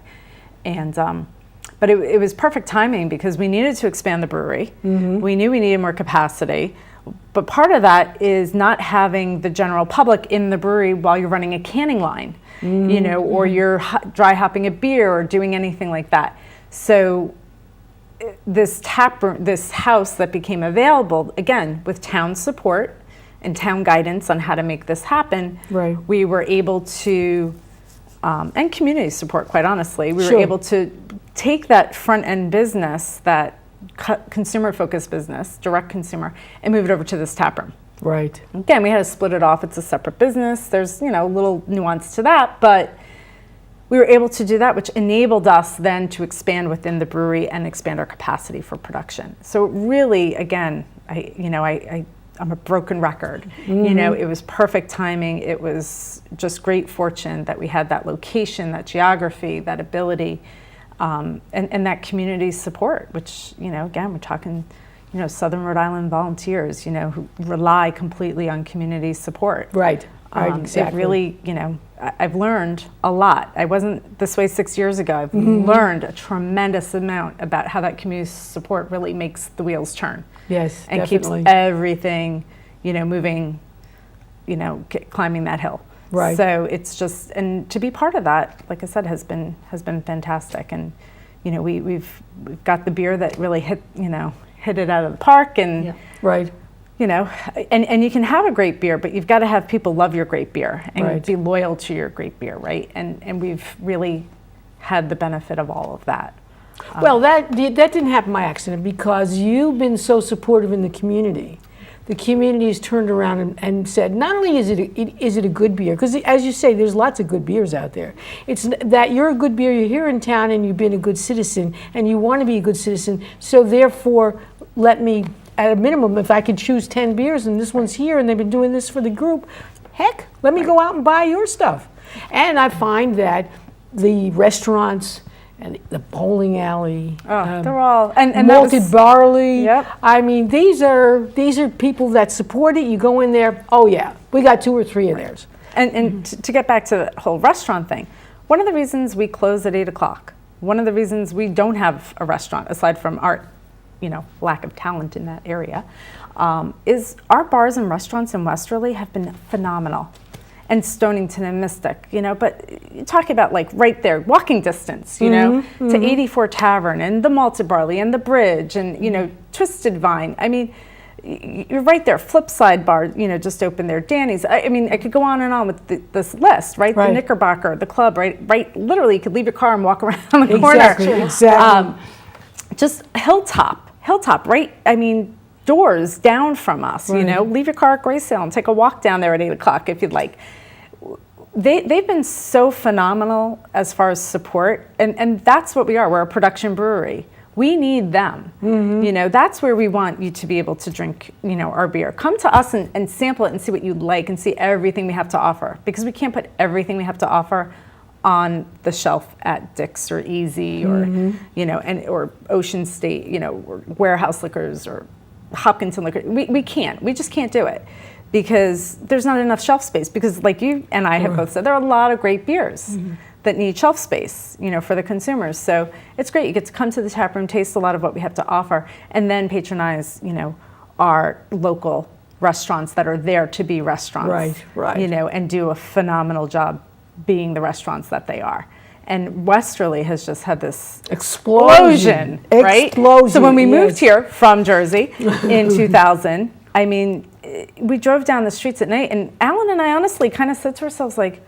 Speaker 3: And but it was perfect timing because we needed to expand the brewery. We knew we needed more capacity. But part of that is not having the general public in the brewery while you're running a canning line, or you're dry hopping a beer or doing anything like that. So this house that became available, again, with town support and town guidance on how to make this happen, we were able to, and community support, quite honestly, we were able to take that front end business, that consumer-focused business, direct consumer, and move it over to this taproom.
Speaker 1: Right.
Speaker 3: Again, we had to split it off. It's a separate business. There's, a little nuance to that, but we were able to do that, which enabled us then to expand within the brewery and expand our capacity for production. So really, again, I'm a broken record. It was perfect timing. It was just great fortune that we had that location, that geography, that ability. And that community support, which, again, we're talking, Southern Rhode Island volunteers, who rely completely on community support.
Speaker 1: Right, exactly.
Speaker 3: It really, I've learned a lot. I wasn't this way 6 years ago. I've learned a tremendous amount about how that community support really makes the wheels turn.
Speaker 1: Yes,
Speaker 3: and
Speaker 1: definitely.
Speaker 3: keeps everything, moving, climbing that hill.
Speaker 1: Right.
Speaker 3: So it's just, and to be part of that, like I said, has been fantastic. And we've got the beer that really hit it out of the park, and
Speaker 1: right.
Speaker 3: And you can have a great beer, but you've got to have people love your great beer and be loyal to your great beer, right? And we've really had the benefit of all of that.
Speaker 1: Well, that didn't happen by accident because you've been so supportive in the community. The community has turned around and said, not only is it a good beer, because as you say, there's lots of good beers out there. It's that you're a good beer, you're here in town and you've been a good citizen and you want to be a good citizen, so therefore let me, at a minimum, if I could choose 10 beers and this one's here and they've been doing this for the group, heck, let me go out and buy your stuff. And I find that the restaurants and the bowling alley,
Speaker 3: they're all and
Speaker 1: malted barley.
Speaker 3: Yep.
Speaker 1: I mean, these are people that support it. You go in there, oh yeah, we got 2 or 3 of theirs.
Speaker 3: And to get back to the whole restaurant thing, one of the reasons we close at 8 o'clock, one of the reasons we don't have a restaurant, aside from our, lack of talent in that area, is our bars and restaurants in Westerly have been phenomenal. And Stonington and Mystic, but you're talking about like right there, walking distance, to 84 Tavern and the Malted Barley and the Bridge and, Twisted Vine. I mean, you're right there. Flipside Bar, just opened there. Danny's. I mean, I could go on and on with this list, right? The Knickerbocker, the club, right? Literally, you could leave your car and walk around the corner.
Speaker 1: Exactly.
Speaker 3: Just Hilltop, right? I mean, doors down from us, leave your car at Grayson and take a walk down there at 8 o'clock if you'd like. they've been so phenomenal as far as support, and that's what we are. We're a production brewery. We need them. You know, that's where we want you to be able to drink, you know, our beer. Come to us and sample it and see what you like and see everything we have to offer, because we can't put everything we have to offer on the shelf at Dick's or Easy or, you know, or Ocean State, you know, or Warehouse Liquors or Hopkinton Liquor. We can't. We just can't do it because there's not enough shelf space. Because like you and I have both said, there are a lot of great beers that need shelf space, you know, for the consumers. So it's great. You get to come to the tap room, taste a lot of what we have to offer, and then patronize, you know, our local restaurants that are there to be restaurants.
Speaker 1: Right.
Speaker 3: You know, and do a phenomenal job being the restaurants that they are. And Westerly has just had this explosion, right? So when we moved here from Jersey in 2000, I mean, we drove down the streets at night, and Alan and I honestly kind of said to ourselves, like,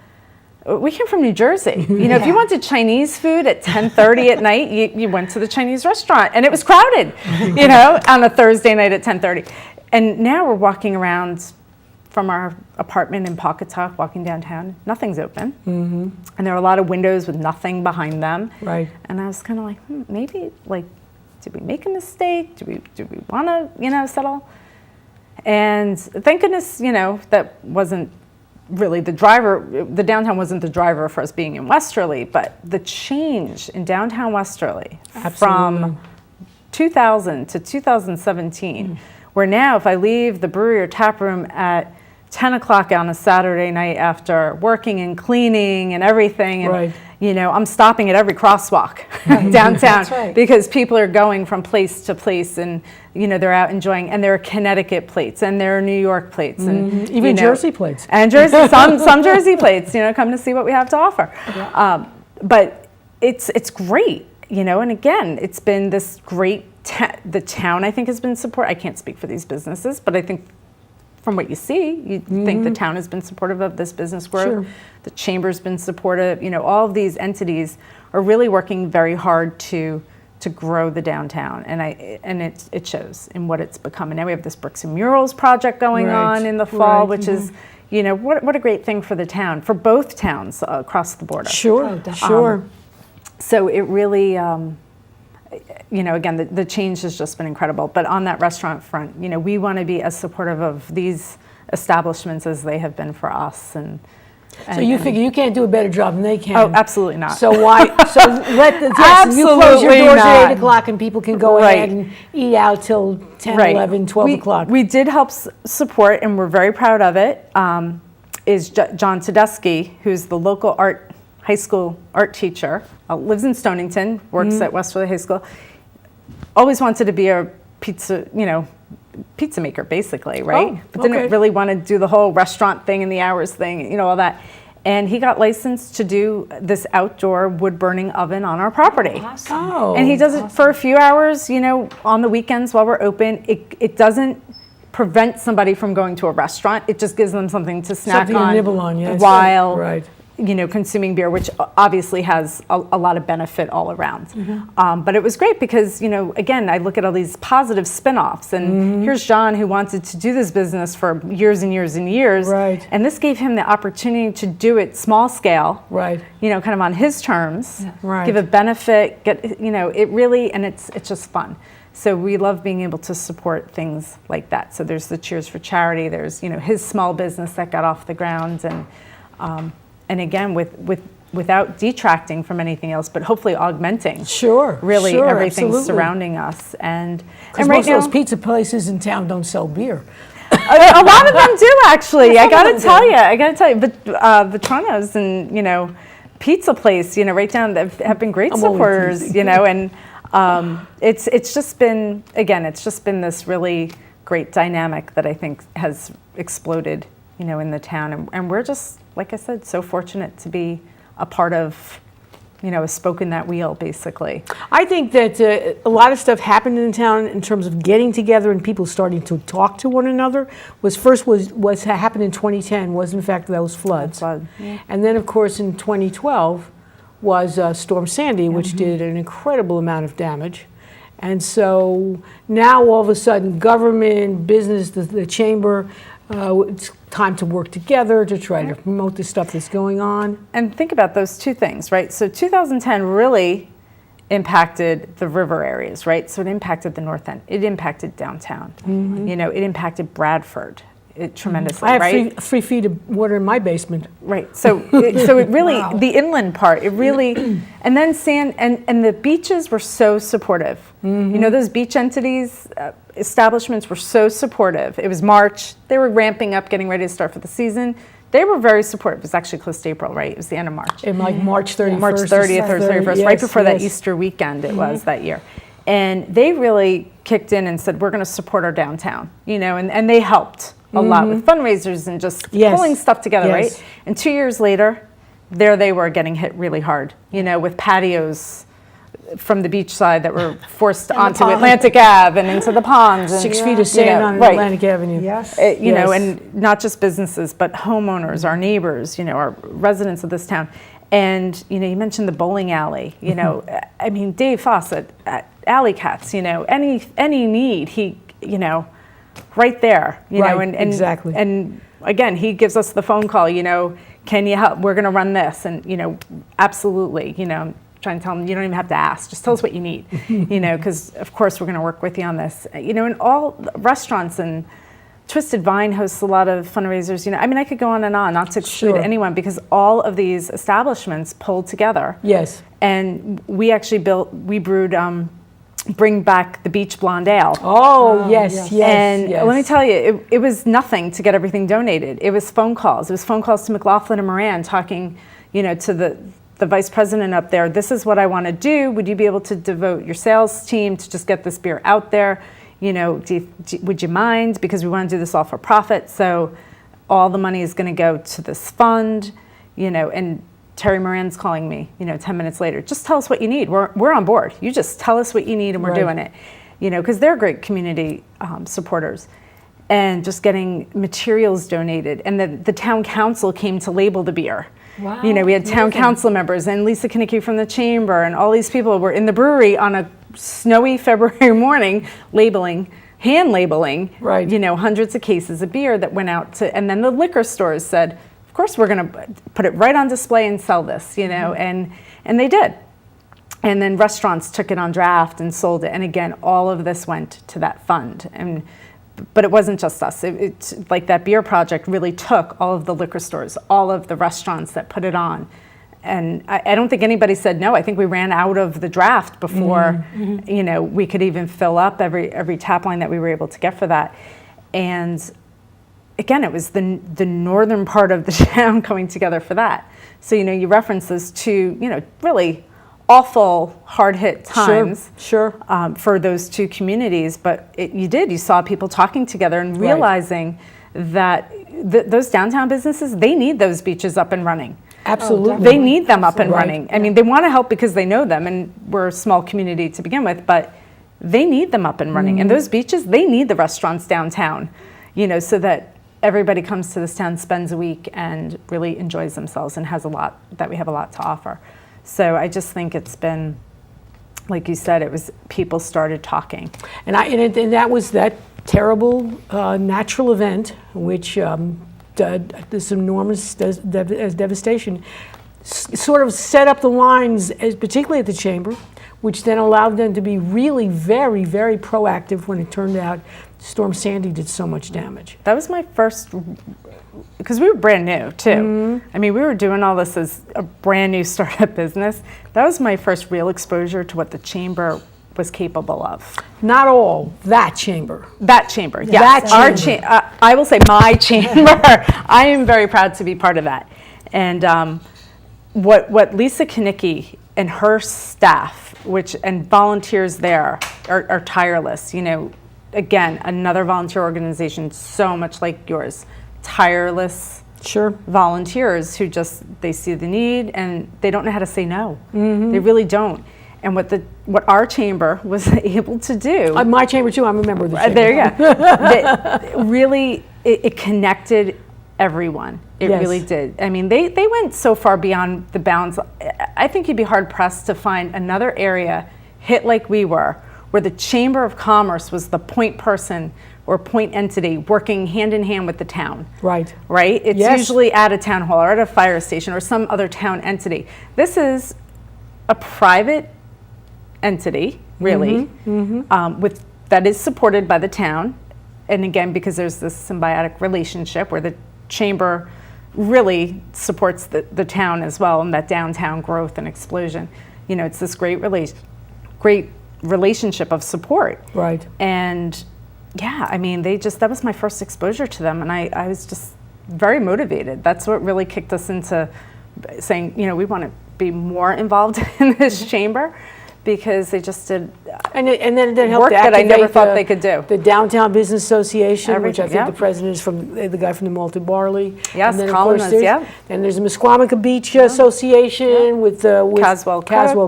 Speaker 3: we came from New Jersey. You know, if you wanted Chinese food at 10:30 at night, you went to the Chinese restaurant, and it was crowded, you know, on a Thursday night at 10:30. And now we're walking around from our apartment in Pawcatuck, walking downtown, nothing's open. And there are a lot of windows with nothing behind them.
Speaker 1: Right.
Speaker 3: And I was kind of like, maybe, like, did we make a mistake? Do we want to, you know, settle? And thank goodness, you know, that wasn't really the driver. The downtown wasn't the driver for us being in Westerly, but the change in downtown Westerly from 2000 to 2017, where now if I leave the brewery or tap room at 10 o'clock on a Saturday night after working and cleaning and everything, and you know, I'm stopping at every crosswalk downtown because people are going from place to place, and you know, they're out enjoying, and there are Connecticut plates and there are New York plates and
Speaker 1: even Jersey plates
Speaker 3: and Jersey, some Jersey plates, you know, come to see what we have to offer. But it's great, you know, and again, it's been this great. The town, I think, has been support. I can't speak for these businesses, but I think from what you see, you think the town has been supportive of this business growth. The chamber's been supportive. You know, all of these entities are really working very hard to grow the downtown, and it shows in what it's become. And now we have this bricks and murals project going on in the fall, which is, you know, what a great thing for the town, for both towns across the border. So it really. You know, again, the change has just been incredible. But on that restaurant front, you know, we want to be as supportive of these establishments as they have been for us.
Speaker 1: So you figure you can't do a better job than they can?
Speaker 3: Oh, absolutely not.
Speaker 1: So why? So let the you close your doors at 8 o'clock, and people can go ahead and eat out till 10, 11, 12 o'clock.
Speaker 3: We did help support, and we're very proud of it. Is John Tedeschi, who's the local high school art teacher, lives in Stonington, works at Westerly High School. Always wanted to be a pizza maker, basically, right? But didn't really want to do the whole restaurant thing and the hours thing, you know, all that. And he got licensed to do this outdoor wood burning oven on our property. And he does it for a few hours, you know, on the weekends while we're open. It doesn't prevent somebody from going to a restaurant. It just gives them something to snack on,
Speaker 1: nibble on,
Speaker 3: while you know, consuming beer, which obviously has a lot of benefit all around. But it was great because, you know, again, I look at all these positive spin-offs, and here's John, who wanted to do this business for years and years and years, and this gave him the opportunity to do it small scale, you know, kind of on his terms, give a benefit, get, you know, it really, and it's just fun. So we love being able to support things like that. So there's the Cheers for Charity, there's, you know, his small business that got off the ground, and again, without detracting from anything else, but hopefully augmenting really everything surrounding us. And
Speaker 1: right most
Speaker 3: now,
Speaker 1: of those pizza places in town don't sell beer.
Speaker 3: A lot of them do, actually. I got to tell you, but Vitrano's and, you know, pizza place, you know, right down, have been great supporters, you know, and it's just been, again, it's just been this really great dynamic that I think has exploded, you know, in the town. And we're just, like I said, so fortunate to be a part of, you know, a spoke in that wheel, basically.
Speaker 1: I think that a lot of stuff happened in town in terms of getting together and people starting to talk to one another. Was happened in 2010 was in fact those floods. And then of course in 2012 was Storm Sandy, which did an incredible amount of damage. And so now all of a sudden government, business, the chamber, It's time to work together to try to promote the stuff that's going on.
Speaker 3: And think about those two things, right? So 2010 really impacted the river areas, right? So it impacted the North End. It impacted downtown. It impacted Bradford tremendously,
Speaker 1: I have
Speaker 3: right?
Speaker 1: 3 feet of water in my basement.
Speaker 3: Right. So it really, the inland part, it really, and then sand, and the beaches were so supportive. Those beach entities, establishments were so supportive. It was March. They were ramping up, getting ready to start for the season. They were very supportive. It was actually close to April, right? It was the end of March.
Speaker 1: In like March 31st.
Speaker 3: March 30th or 31st, right before that Easter weekend it was that year. And they really kicked in and said, we're going to support our downtown, and they helped a lot with fundraisers and just pulling stuff together, right? And 2 years later, there they were getting hit really hard, with patios from the beach side that were forced onto Atlantic Ave and into the ponds. And,
Speaker 1: 6 feet of sand on Atlantic Avenue.
Speaker 2: Yes.
Speaker 3: And not just businesses, but homeowners, our neighbors, our residents of this town. And, you mentioned the bowling alley, I mean, Dave Fawcett at Alley Cats, any need, he, right there, know, and
Speaker 1: exactly.
Speaker 3: And again, he gives us the phone call, can you help? We're going to run this. And, absolutely, I'm trying to tell them, you don't even have to ask, just tell us what you need, because of course we're going to work with you on this, and all restaurants and Twisted Vine hosts a lot of fundraisers, I mean, I could go on and on, not to exclude anyone, because all of these establishments pulled together.
Speaker 1: Yes.
Speaker 3: And we actually brewed Bring Back the Beach Blonde Ale.
Speaker 1: Oh, yes.
Speaker 3: And let me tell you, it was nothing to get everything donated. It was phone calls. It was phone calls to McLaughlin and Moran talking, to the vice president up there. This is what I want to do. Would you be able to devote your sales team to just get this beer out there? Would you mind? Because we want to do this all for profit. So all the money is going to go to this fund, and Terry Moran's calling me, 10 minutes later. Just tell us what you need. We're on board. You just tell us what you need and we're doing it. Because they're great community supporters. And just getting materials donated. And the town council came to label the beer.
Speaker 2: Wow.
Speaker 3: We had town council members and Lisa Kinnicky from the chamber and all these people were in the brewery on a snowy February morning hand labeling, hundreds of cases of beer that went out to, and then the liquor stores said, of course we're going to put it right on display and sell this, and they did. And then restaurants took it on draft and sold it. And again, all of this went to that fund. But it wasn't just us. It's like that beer project really took all of the liquor stores, all of the restaurants that put it on. And I don't think anybody said no. I think we ran out of the draft before, we could even fill up every tap line that we were able to get for that. And again, it was the northern part of the town coming together for that. So, you reference those two, really awful, hard-hit times for those two communities. But you saw people talking together and realizing that those downtown businesses, they need those beaches up and running.
Speaker 1: Absolutely.
Speaker 3: They need them up and running. I mean, they want to help because they know them, and we're a small community to begin with, but they need them up and running. And those beaches, they need the restaurants downtown, so that everybody comes to this town, spends a week, and really enjoys themselves and we have a lot to offer. So I just think it's been, like you said, people started talking.
Speaker 1: And that was that terrible natural event, which this enormous devastation sort of set up the lines, particularly at the chamber, which then allowed them to be really very, very proactive when it turned out Storm Sandy did so much damage.
Speaker 3: That was my first, because we were brand new too. I mean, we were doing all this as a brand new startup business. That was my first real exposure to what the chamber was capable of.
Speaker 1: Not all, that chamber.
Speaker 3: That chamber, yes.
Speaker 1: That chamber.
Speaker 3: I will say my chamber. I am very proud to be part of that. And what Lisa Kinnicky and her staff, and volunteers there, are tireless. Again, another volunteer organization, so much like yours, tireless volunteers who they see the need and they don't know how to say no. They really don't. And what our chamber was able to do.
Speaker 1: My chamber too, I'm a member of the chamber.
Speaker 3: There you go. Really, it connected everyone. It really did. I mean, they went so far beyond the bounds. I think you'd be hard pressed to find another area hit like we were, where the Chamber of Commerce was the point person or point entity working hand in hand with the town.
Speaker 1: Right.
Speaker 3: Right? It's
Speaker 1: Yes.
Speaker 3: usually at a town hall or at a fire station or some other town entity. This is a private entity, really, with that is supported by the town. And again, because there's this symbiotic relationship where the chamber really supports the town as well, and that downtown growth and explosion. You know, it's this great relationship of support.
Speaker 1: Right.
Speaker 3: And yeah, I mean, that was my first exposure to them, and I was just very motivated. That's what really kicked us into saying, you know, we want to be more involved in this chamber, because they just did
Speaker 1: And then they helped
Speaker 3: work that I never
Speaker 1: activate
Speaker 3: thought they could do.
Speaker 1: The Downtown Business Association, which I
Speaker 3: Everything,
Speaker 1: think
Speaker 3: yep.
Speaker 1: the president is from the guy from the Malted Barley.
Speaker 3: Yes,
Speaker 1: and then, of
Speaker 3: Colin
Speaker 1: course,
Speaker 3: was,
Speaker 1: there's,
Speaker 3: yep.
Speaker 1: And there's the Musqueamica Beach Association with
Speaker 3: Caswell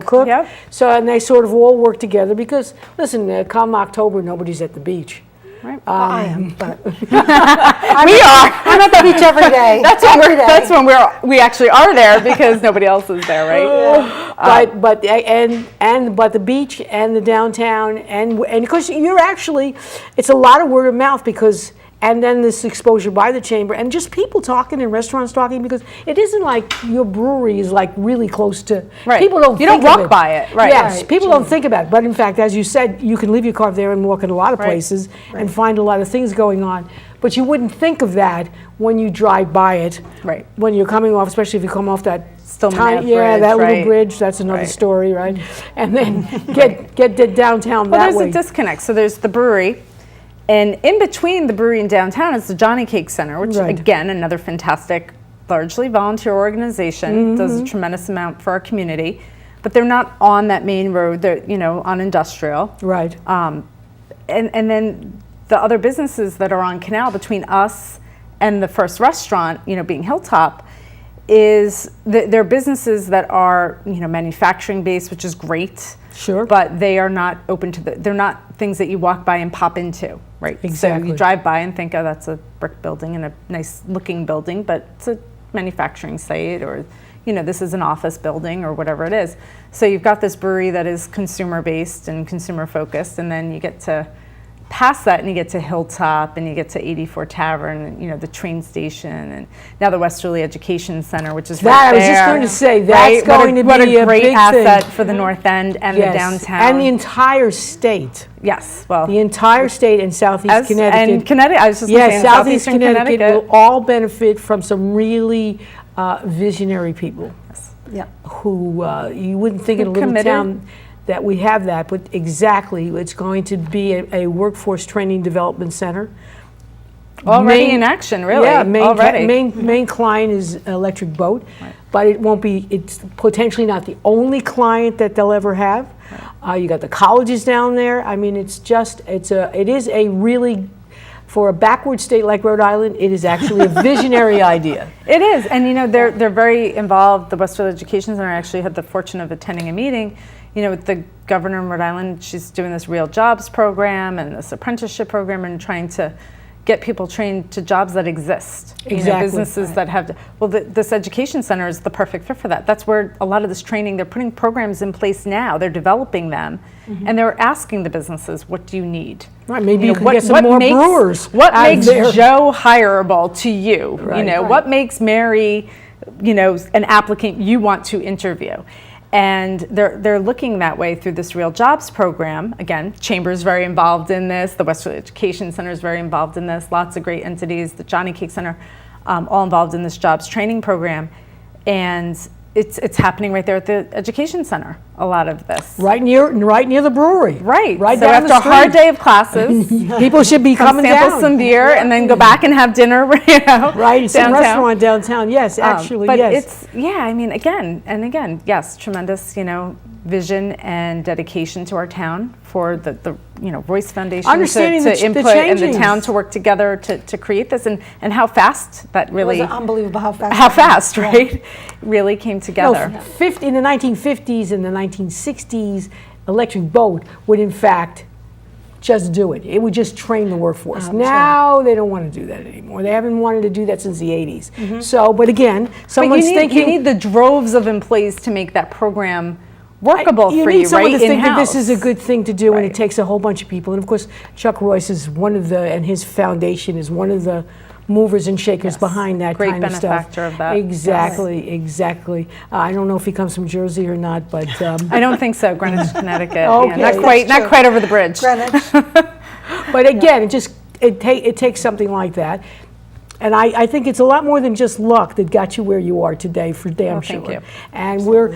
Speaker 1: Cook.
Speaker 3: Yep.
Speaker 1: So, and they sort of all work together because, listen, come October, nobody's at the beach.
Speaker 3: Right.
Speaker 2: I am, but
Speaker 3: We are.
Speaker 2: I'm at the beach every day.
Speaker 3: That's when we actually are there, because nobody else is there, right?
Speaker 1: But the beach and the downtown and because you're actually, it's a lot of word of mouth, because and then this exposure by the chamber and just people talking and restaurants talking, because it isn't like your brewery is like really close to.
Speaker 3: Right.
Speaker 1: People don't.
Speaker 3: You
Speaker 1: think
Speaker 3: don't
Speaker 1: of
Speaker 3: walk
Speaker 1: it.
Speaker 3: by it, right?
Speaker 1: Yes,
Speaker 2: Right,
Speaker 1: people
Speaker 2: sure.
Speaker 1: don't think about it. But in fact, as you said, you can leave your car there and walk in a lot of
Speaker 3: Right.
Speaker 1: places and find a lot of things going on. But you wouldn't think of that when you drive by it.
Speaker 3: Right.
Speaker 1: When you're coming off, especially if you come off that
Speaker 3: Stillman
Speaker 1: tiny,
Speaker 3: Ave
Speaker 1: yeah,
Speaker 3: bridge,
Speaker 1: that little
Speaker 3: right.
Speaker 1: bridge. That's another
Speaker 3: Right.
Speaker 1: story, right? And then get to downtown
Speaker 3: Well,
Speaker 1: that
Speaker 3: there's
Speaker 1: way.
Speaker 3: a disconnect. So there's the brewery, and in between the brewery and downtown is the Johnny Cake Center, which
Speaker 1: Right.
Speaker 3: again, another fantastic, largely volunteer organization, does a tremendous amount for our community. But they're not on that main road. They're, you know, on Industrial.
Speaker 1: Right.
Speaker 3: And then the other businesses that are on Canal between us and the first restaurant, you know, being Hilltop, is they're businesses that are, you know, manufacturing based, which is great.
Speaker 1: Sure.
Speaker 3: But they are not open to they're not things that you walk by and pop into, right? So
Speaker 1: Exactly.
Speaker 3: you drive by and think, oh, that's a brick building and a nice looking building, but it's a manufacturing site, or, you know, this is an office building or whatever it is. So you've got this brewery that is consumer based and consumer focused, and then you get to past that and you get to Hilltop and you get to 84 Tavern and, you know, the train station, and now the Westerly Education Center, which is
Speaker 1: That,
Speaker 3: right
Speaker 1: I was
Speaker 3: there.
Speaker 1: just going to say, that's
Speaker 3: Right?
Speaker 1: going to
Speaker 3: What
Speaker 1: be
Speaker 3: a great
Speaker 1: big
Speaker 3: asset
Speaker 1: thing.
Speaker 3: for the North End and
Speaker 1: Yes.
Speaker 3: the downtown.
Speaker 1: And the entire state.
Speaker 3: Yes, well,
Speaker 1: The entire state and Southeast Connecticut.
Speaker 3: And Connecticut, I was just going to say,
Speaker 1: Yes,
Speaker 3: in
Speaker 1: Southeast
Speaker 3: southeastern
Speaker 1: Connecticut will all benefit from some really visionary people
Speaker 2: yeah.
Speaker 1: who you wouldn't think in a
Speaker 3: Who
Speaker 1: little
Speaker 3: committed.
Speaker 1: town that we have that, but exactly, it's going to be a workforce training development center.
Speaker 3: already
Speaker 1: Main-
Speaker 3: in action, really.
Speaker 1: Yeah,
Speaker 3: already.
Speaker 1: main client is Electric Boat, but it won't be, it's potentially not the only client that they'll ever have. You got the colleges down there. I mean, it is a really, for a backward state like Rhode Island, it is actually a visionary idea.
Speaker 3: It is, and you know, they're very involved. The Westerly Education Center, I actually had the fortune of attending a meeting, you know, with the governor in Rhode Island. She's doing this Real Jobs program and this apprenticeship program, and trying to get people trained to jobs that exist. You know,
Speaker 1: Exactly.
Speaker 3: businesses that have, this education center is the perfect fit for that. That's where a lot of this training, they're putting programs in place now, they're developing them, and they're asking the businesses, what do you need?
Speaker 1: Right, maybe
Speaker 3: You
Speaker 1: you
Speaker 3: know,
Speaker 1: can get some more brewers
Speaker 3: What
Speaker 1: out
Speaker 3: makes
Speaker 1: there.
Speaker 3: Joe hireable to you? You
Speaker 1: Right.
Speaker 3: know, what makes Mary, you know, an applicant you want to interview? And they're looking that way through this Real Jobs program. Again, Chamber's very involved in this. The Westerly Education Center is very involved in this. Lots of great entities. The Johnny Cake Center, all involved in this jobs training program. And it's happening right there at the Education Center, a lot of this.
Speaker 1: Right near the brewery.
Speaker 3: Right.
Speaker 1: Right
Speaker 3: So
Speaker 1: down
Speaker 3: after
Speaker 1: the
Speaker 3: a hard
Speaker 1: street.
Speaker 3: day of classes,
Speaker 1: People should be
Speaker 3: come
Speaker 1: coming
Speaker 3: sample
Speaker 1: down.
Speaker 3: some beer and then go back and have dinner, you know,
Speaker 1: Right, some
Speaker 3: downtown.
Speaker 1: restaurant downtown. Yes, actually,
Speaker 3: but
Speaker 1: yes.
Speaker 3: it's, yeah, I mean, again and again, yes, tremendous, you know, vision and dedication to our town for the you know, Royce Foundation
Speaker 1: Understanding
Speaker 3: to
Speaker 1: the
Speaker 3: input and the
Speaker 1: changings.
Speaker 3: town to work together to create this, and how fast that
Speaker 2: It
Speaker 3: really,
Speaker 2: was unbelievable how fast.
Speaker 3: how fast, right, really came together.
Speaker 1: In the 1950s and the 1960s, Electric Boat would in fact just do it. It would just train the workforce. Now they don't want to do that anymore. They haven't wanted to do that since the 80s. So, but again,
Speaker 3: But
Speaker 1: someone's
Speaker 3: you
Speaker 1: thinking.
Speaker 3: need the droves of employees to make that program workable
Speaker 1: you
Speaker 3: for
Speaker 1: need
Speaker 3: you,
Speaker 1: someone
Speaker 3: right?
Speaker 1: to think that this
Speaker 3: In-house.
Speaker 1: is a good thing to do, and
Speaker 3: Right.
Speaker 1: it takes a whole bunch of people. And of course, Chuck Royce is one of the, and his foundation is one of the movers and shakers
Speaker 3: Yes.
Speaker 1: behind that
Speaker 3: Great
Speaker 1: kind of stuff.
Speaker 3: benefactor of that.
Speaker 1: Exactly, exactly. I don't know if he comes from Jersey or not, but
Speaker 3: I don't think so. Greenwich, Connecticut.
Speaker 1: Okay.
Speaker 3: Yeah, not quite over the bridge.
Speaker 2: Greenwich.
Speaker 1: but again, it takes something like that. And I think it's a lot more than just luck that got you where you are today, for damn sure.
Speaker 3: Thank you.
Speaker 1: And we're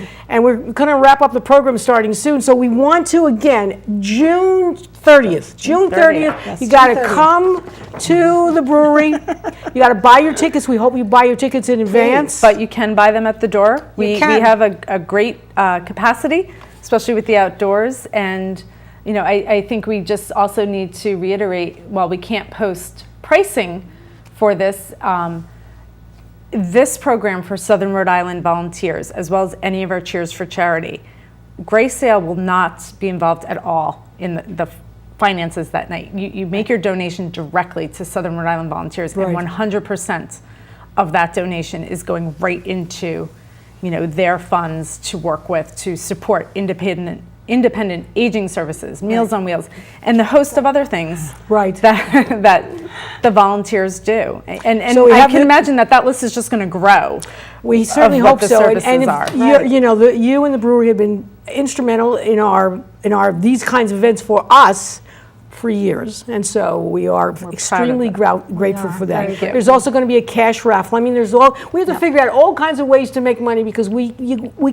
Speaker 1: going to wrap up the program starting soon. So we want to, again, June 30th. June 30th,
Speaker 2: Yes,
Speaker 1: you got to
Speaker 2: June 30th.
Speaker 1: come to the brewery. You got to buy your tickets. We hope you buy your tickets in advance.
Speaker 3: But you can buy them at the door. We
Speaker 2: can.
Speaker 3: have a great capacity, especially with the outdoors. And, I think we just also need to reiterate, while we can't post pricing for this, this program for Southern Rhode Island volunteers, as well as any of our Cheers for Charity, Gray Sale will not be involved at all in the finances that night. You make your donation directly to Southern Rhode Island volunteers,
Speaker 1: Right.
Speaker 3: and 100% of that donation is going right into, their funds to work with to support independent aging services, Meals on Wheels, and the host of other things
Speaker 1: Right.
Speaker 3: that the volunteers do. And
Speaker 1: So we
Speaker 3: I
Speaker 1: have
Speaker 3: can
Speaker 1: the-
Speaker 3: imagine that list is just going to grow.
Speaker 1: We certainly
Speaker 3: what
Speaker 1: hope
Speaker 3: the
Speaker 1: so.
Speaker 3: services
Speaker 1: And if
Speaker 3: are.
Speaker 1: you and the brewery have been instrumental in our these kinds of events for us for years, and so we are extremely grateful for that.
Speaker 3: Thank you.
Speaker 1: There's also going to be a cash raffle. I mean, we have to figure out all kinds of ways to make money, because we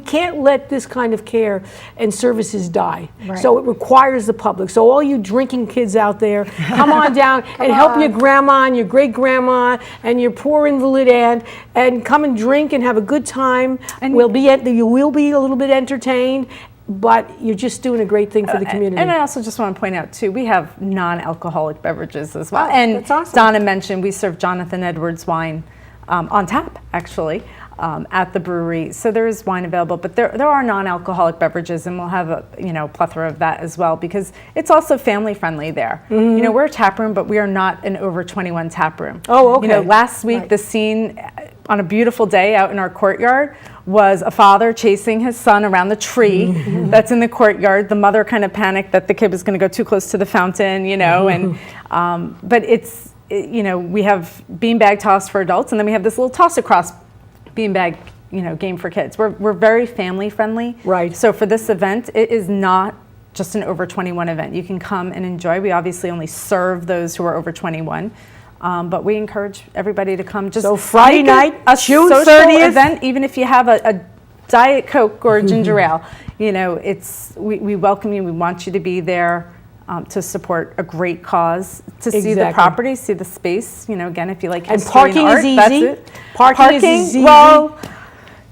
Speaker 1: can't let this kind of care and services die.
Speaker 2: Right.
Speaker 1: So it requires the public. So all you drinking kids out there, come on down and help your grandma and your great grandma and your poor invalid aunt, and come and drink and have a good time.
Speaker 3: And
Speaker 1: You will be a little bit entertained, but you're just doing a great thing for the community.
Speaker 3: And I also just want to point out, too, we have non-alcoholic beverages as well. And
Speaker 2: that's awesome.
Speaker 3: Donna mentioned we serve Jonathan Edwards wine on tap, actually, at the brewery. So there is wine available, but there are non-alcoholic beverages, and we'll have a plethora of that as well, because it's also family friendly there. We're a tap room, but we are not an over 21 tap room.
Speaker 1: Oh, okay.
Speaker 3: Last week, the scene on a beautiful day out in our courtyard was a father chasing his son around the tree that's in the courtyard. The mother kind of panicked that the kid was going to go too close to the fountain, and but we have beanbag toss for adults, and then we have this little toss across beanbag game for kids. We're very family friendly.
Speaker 1: Right.
Speaker 3: So for this event, it is not just an over 21 event. You can come and enjoy. We obviously only serve those who are over 21. But we encourage everybody to come. Just
Speaker 1: So Friday
Speaker 3: make
Speaker 1: night,
Speaker 3: a
Speaker 1: June
Speaker 3: social
Speaker 1: 30th.
Speaker 3: event, even if you have a Diet Coke or a ginger ale. We welcome you. We want you to be there to support a great cause, to see the
Speaker 1: Exactly.
Speaker 3: property, see the space. Again, if you like
Speaker 1: And
Speaker 3: history
Speaker 1: parking
Speaker 3: and art,
Speaker 1: is
Speaker 3: that's
Speaker 1: easy?
Speaker 3: it.
Speaker 1: Parking is easy?
Speaker 3: Well,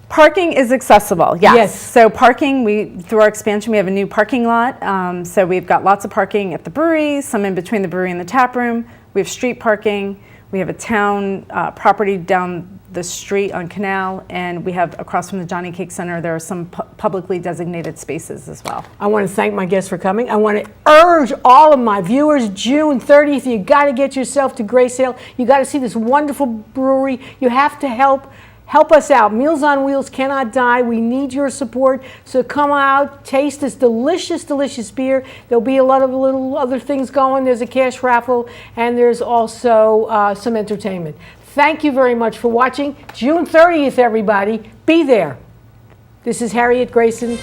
Speaker 3: parking is accessible, yes.
Speaker 1: Yes.
Speaker 3: So parking, through our expansion, we have a new parking lot. So we've got lots of parking at the brewery, some in between the brewery and the tap room. We have street parking. We have a town property down the street on Canal, and we have across from the Johnny Cake Center, there are some publicly designated spaces as well.
Speaker 1: I want to thank my guests for coming. I want to urge all of my viewers, June 30th, you got to get yourself to Gray Sale. You got to see this wonderful brewery. You have to help us out. Meals on Wheels cannot die. We need your support. So come out, taste this delicious, delicious beer. There'll be a lot of little other things going. There's a cash raffle, and there's also some entertainment. Thank you very much for watching. June 30th, everybody. Be there. This is Harriet, Grayson.